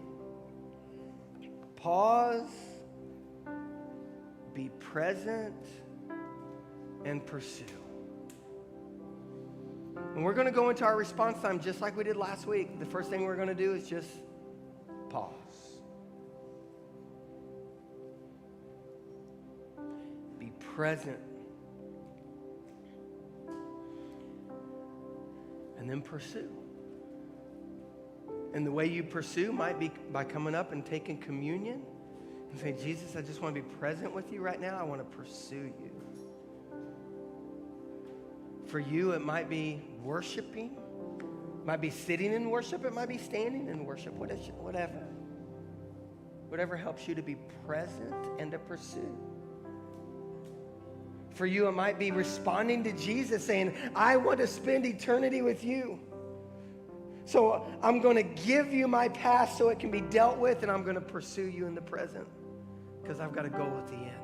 Pause, be present, and pursue. And we're going to go into our response time just like we did last week. The first thing we're going to do is just pause. Be present. And then pursue. And the way you pursue might be by coming up and taking communion and saying, Jesus, I just want to be present with you right now. I want to pursue you. For you, it might be worshiping. It might be sitting in worship. It might be standing in worship. Whatever. Whatever helps you to be present and to pursue. For you, it might be responding to Jesus saying, I want to spend eternity with you. So I'm going to give you my past so it can be dealt with, and I'm going to pursue you in the present because I've got a goal at the end.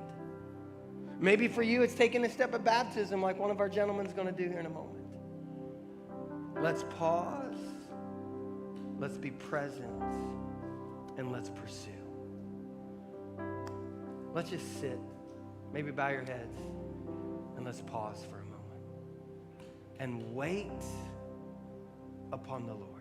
Maybe for you, it's taking a step of baptism like one of our gentlemen is going to do here in a moment. Let's pause. Let's be present. And let's pursue. Let's just sit. Maybe bow your heads. And let's pause for a moment. And wait upon the Lord.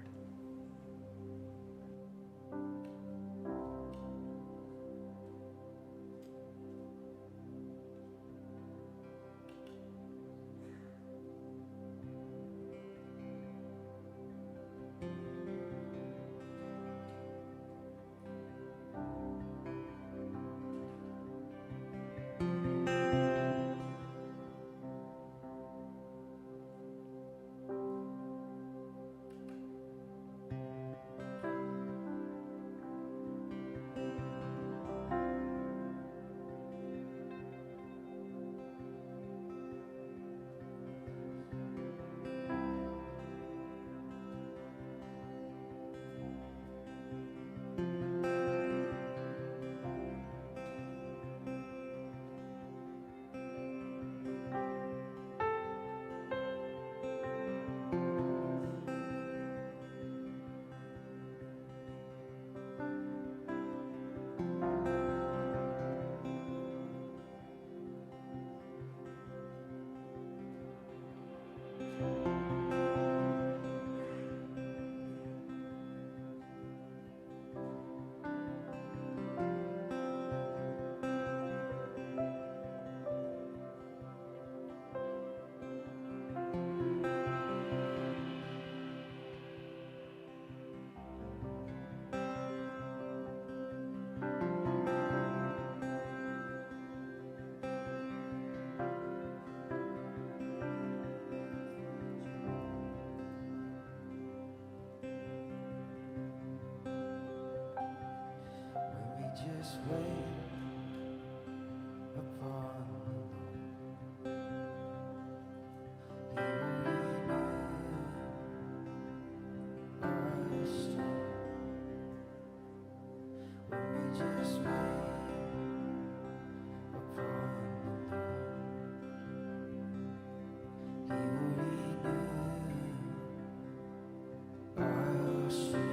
Just wait upon the Lord. You renew our strength. When we just wait upon the Lord, you renew our strength.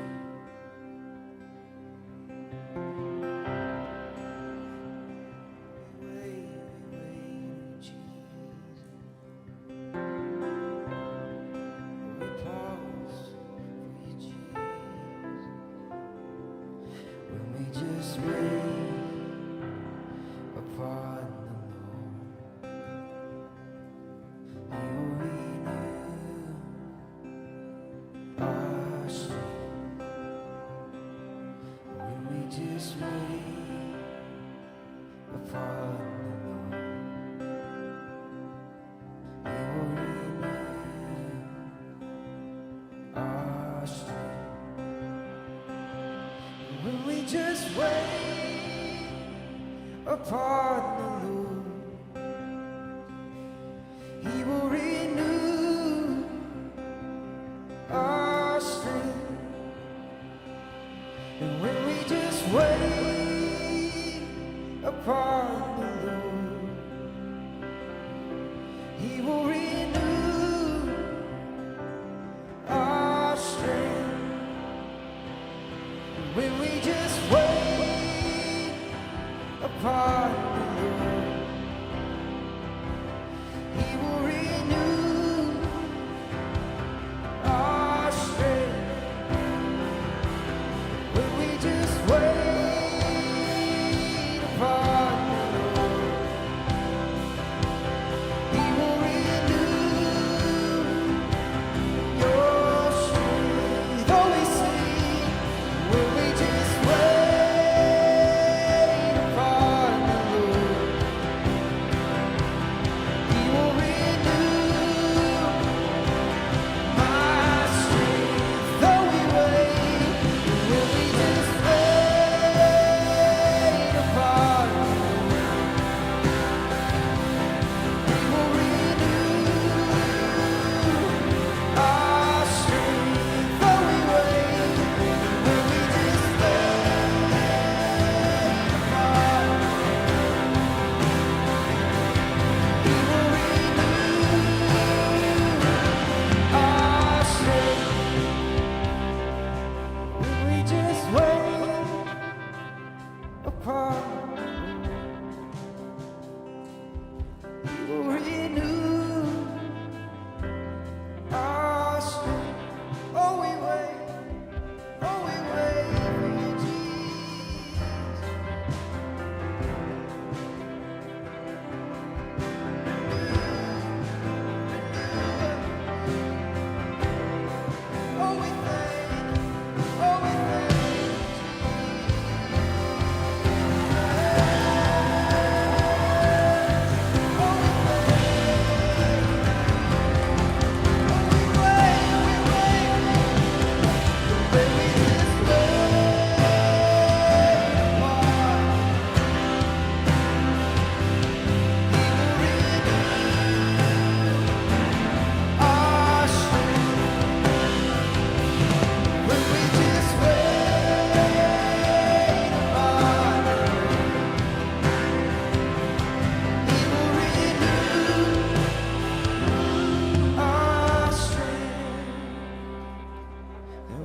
just wait upon the Lord, He will renew our strength. And when we just wait upon the Lord, He will renew our strength. And when we just wait upon the Lord, He will renew our strength. When we just wait upon the Lord, He will renew your strength. Oh, we sing, when we just wait upon the Lord, He will renew my strength. Though we wait, when we just wait upon the Lord, He will renew our strength. Though we wait, when we just wait upon the Lord, He will renew our strength. When we just wait upon the Lord, He will renew our strength. Oh, we wait for you, Jesus. Oh, we thank you. Oh, we thank you,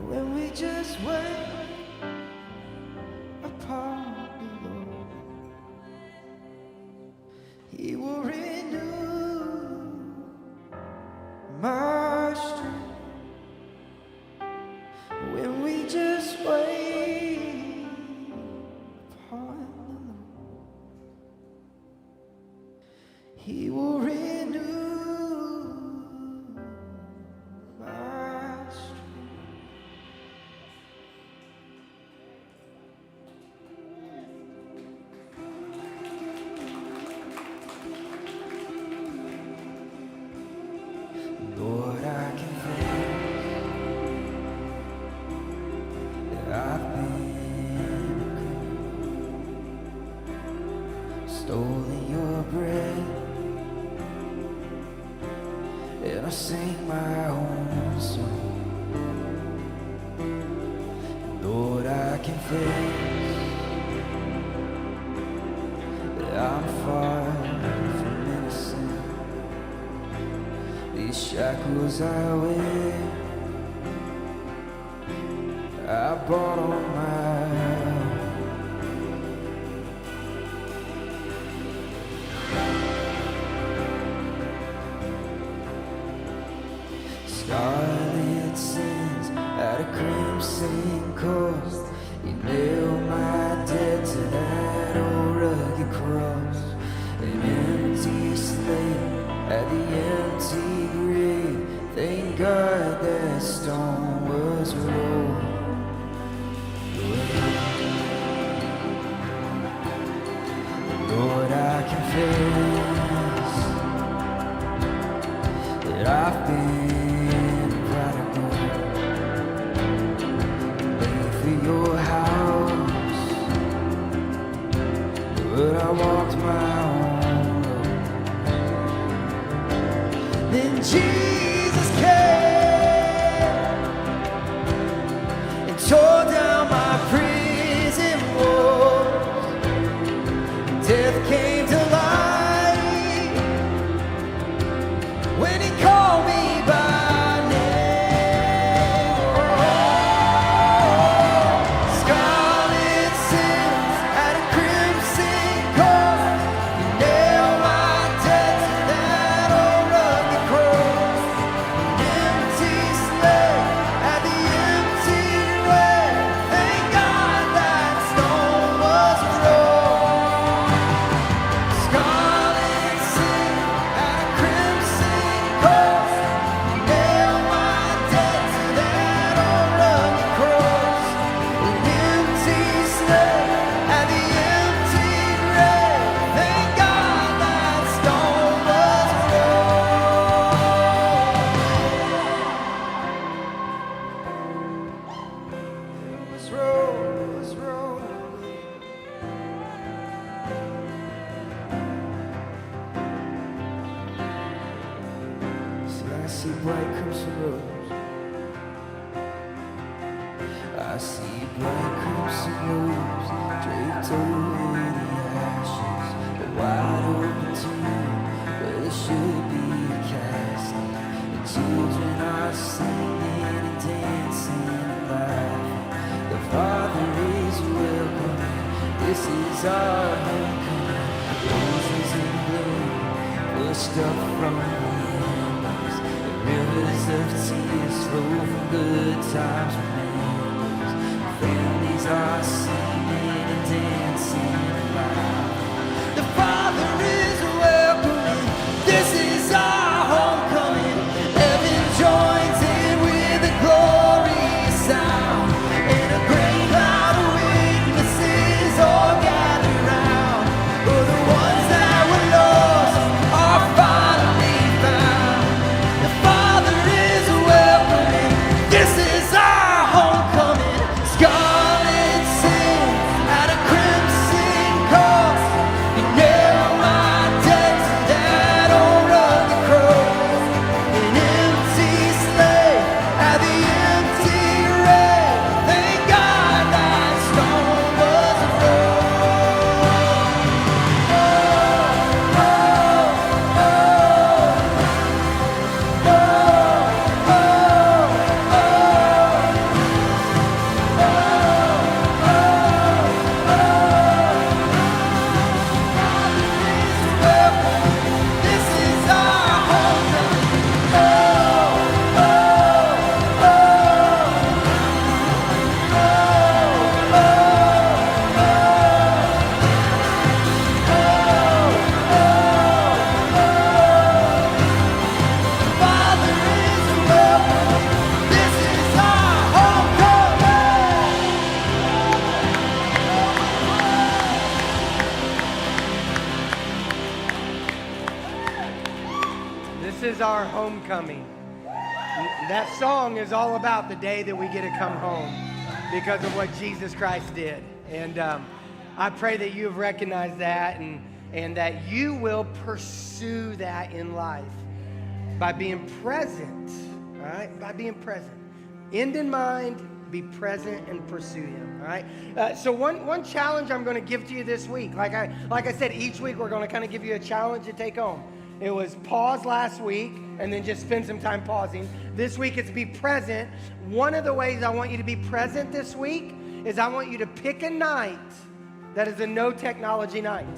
when we just wait upon the Lord, He will renew my strength. When we just wait upon the Lord, He will renew my strength. Lord, I confess that I've been stolen your breath, and I sing my own song. Lord, I confess that I'm far from innocent. These shackles I wear, I bought on my own. Scarlet sins at a crimson cost. You nailed my debt to that old rugged cross. An empty slave at the empty grave. Thank God that stone was rolled. Lord, I confess that I've been prodigal. Late for your house, Then Jesus came and tore down my prison walls. Death came to life when he called me by name. Scarlet sins had a crimson coat. You nailed my debt to that old rugged cross. Empty slave at the empty grave. Thank God that stone was rolled. Scarlet sin had a crimson coat. You nailed my debt to that old rugged cross. An empty slave at the empty grave. Thank God that stone was rolled. It was rolled away. See, I see bright crimson rose. I see bright crimson rose draped over the ashes. A wide open tomb where there should be a casket. And children are singing and dancing and laughing. The Father is welcoming. This is our homecoming. Roses in bloom, pushed up from the embers. The rivers of tears flow from good times remembers. Families are singing and dancing and laughing. The Father is welcoming. This is our homecoming. Heaven joins in with a glorious sound. And a great cloud of witnesses all gather round. For the ones that were lost are finally found. The Father is welcoming. This is our homecoming. Scarlet sin at a crimson cost. You nailed my debt to that old rugged cross. An empty slave at the empty grave. Thank God that stone was rolled. This is our homecoming. Father is welcoming. This is our homecoming. This is our homecoming. That song is all about the day that we get to come home because of what Jesus Christ did. And I pray that you have recognized that and that you will pursue that in life by being present, all right? By being present. End in mind, be present and pursue Him, all right? So one challenge I'm going to give to you this week, like I said, each week we're going to kind of give you a challenge to take home. It was pause last week and then just spend some time pausing. This week it's be present. One of the ways I want you to be present this week is I want you to pick a night that is a no technology night.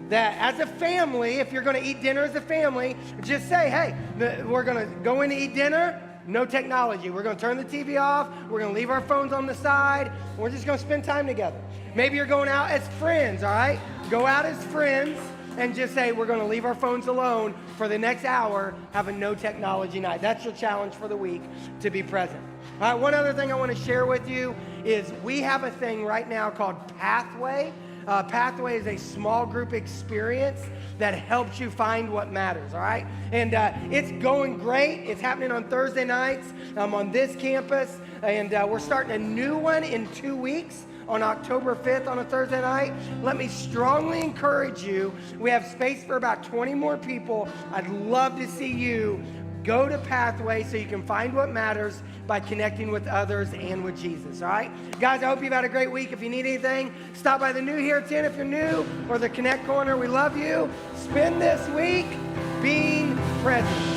That as a family, if you're going to eat dinner as a family, just say, hey, we're going to go in to eat dinner, no technology. We're going to turn the TV off. We're going to leave our phones on the side. We're just going to spend time together. Maybe you're going out as friends, all right? Go out as friends and just say, we're going to leave our phones alone for the next hour, have a no technology night. That's your challenge for the week, to be present. All right, one other thing I want to share with you is we have a thing right now called Pathway. Pathway is a small group experience that helps you find what matters, all right? And it's going great. It's happening on Thursday nights on this campus, and we're starting a new one in 2 weeks on October 5th on a Thursday night. Let me strongly encourage you. We have space for about 20 more people. I'd love to see you go to Pathway so you can find what matters by connecting with others and with Jesus, all right? Guys, I hope you've had a great week. If you need anything, stop by the New Here tent if you're new, or the Connect Corner. We love you. Spend this week being present.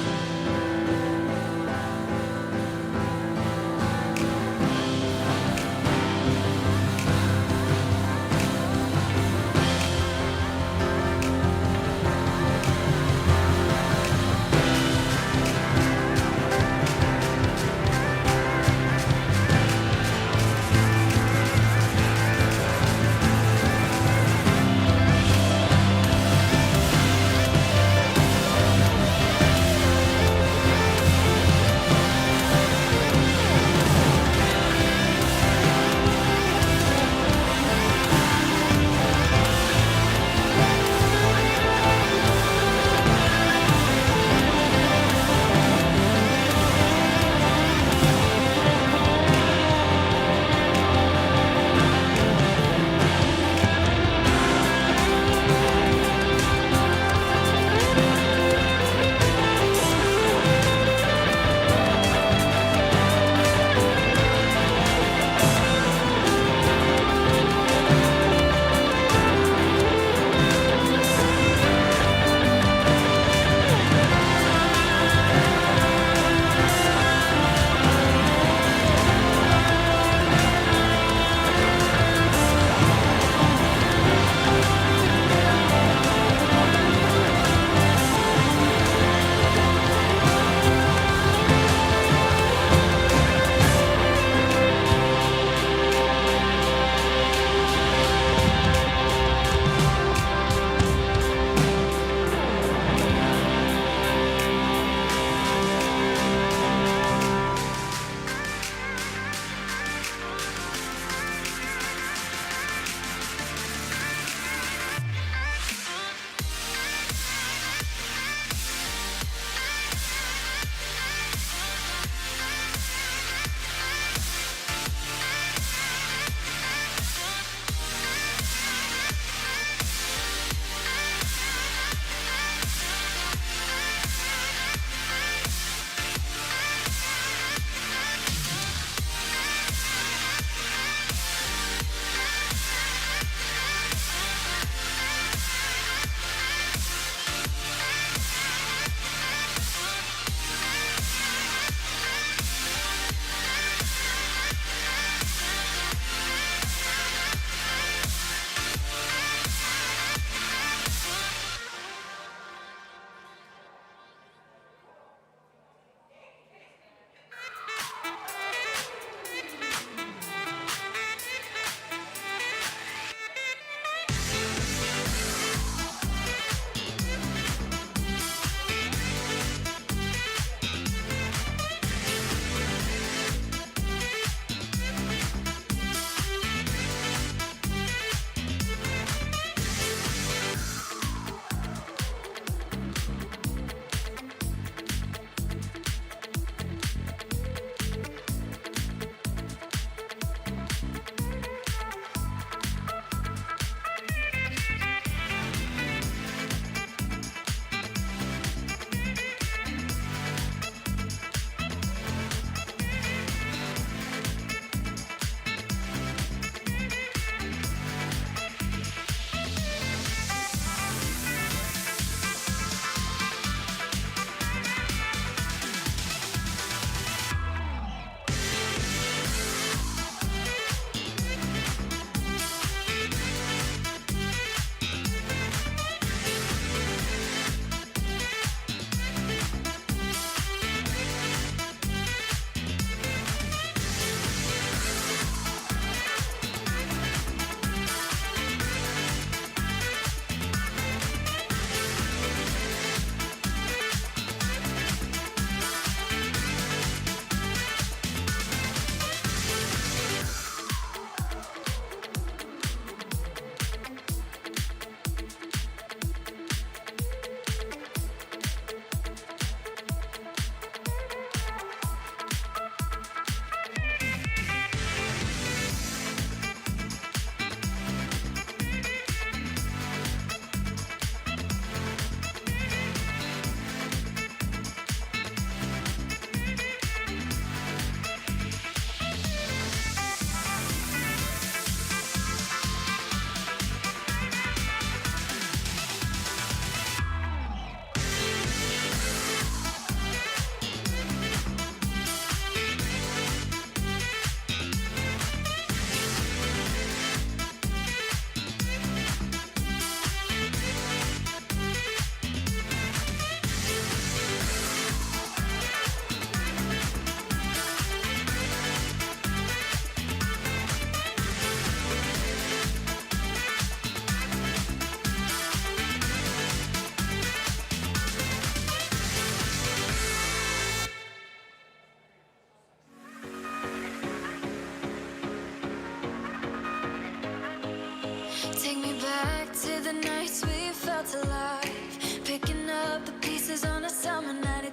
back to the nights we felt alive, picking up the pieces on a summer night.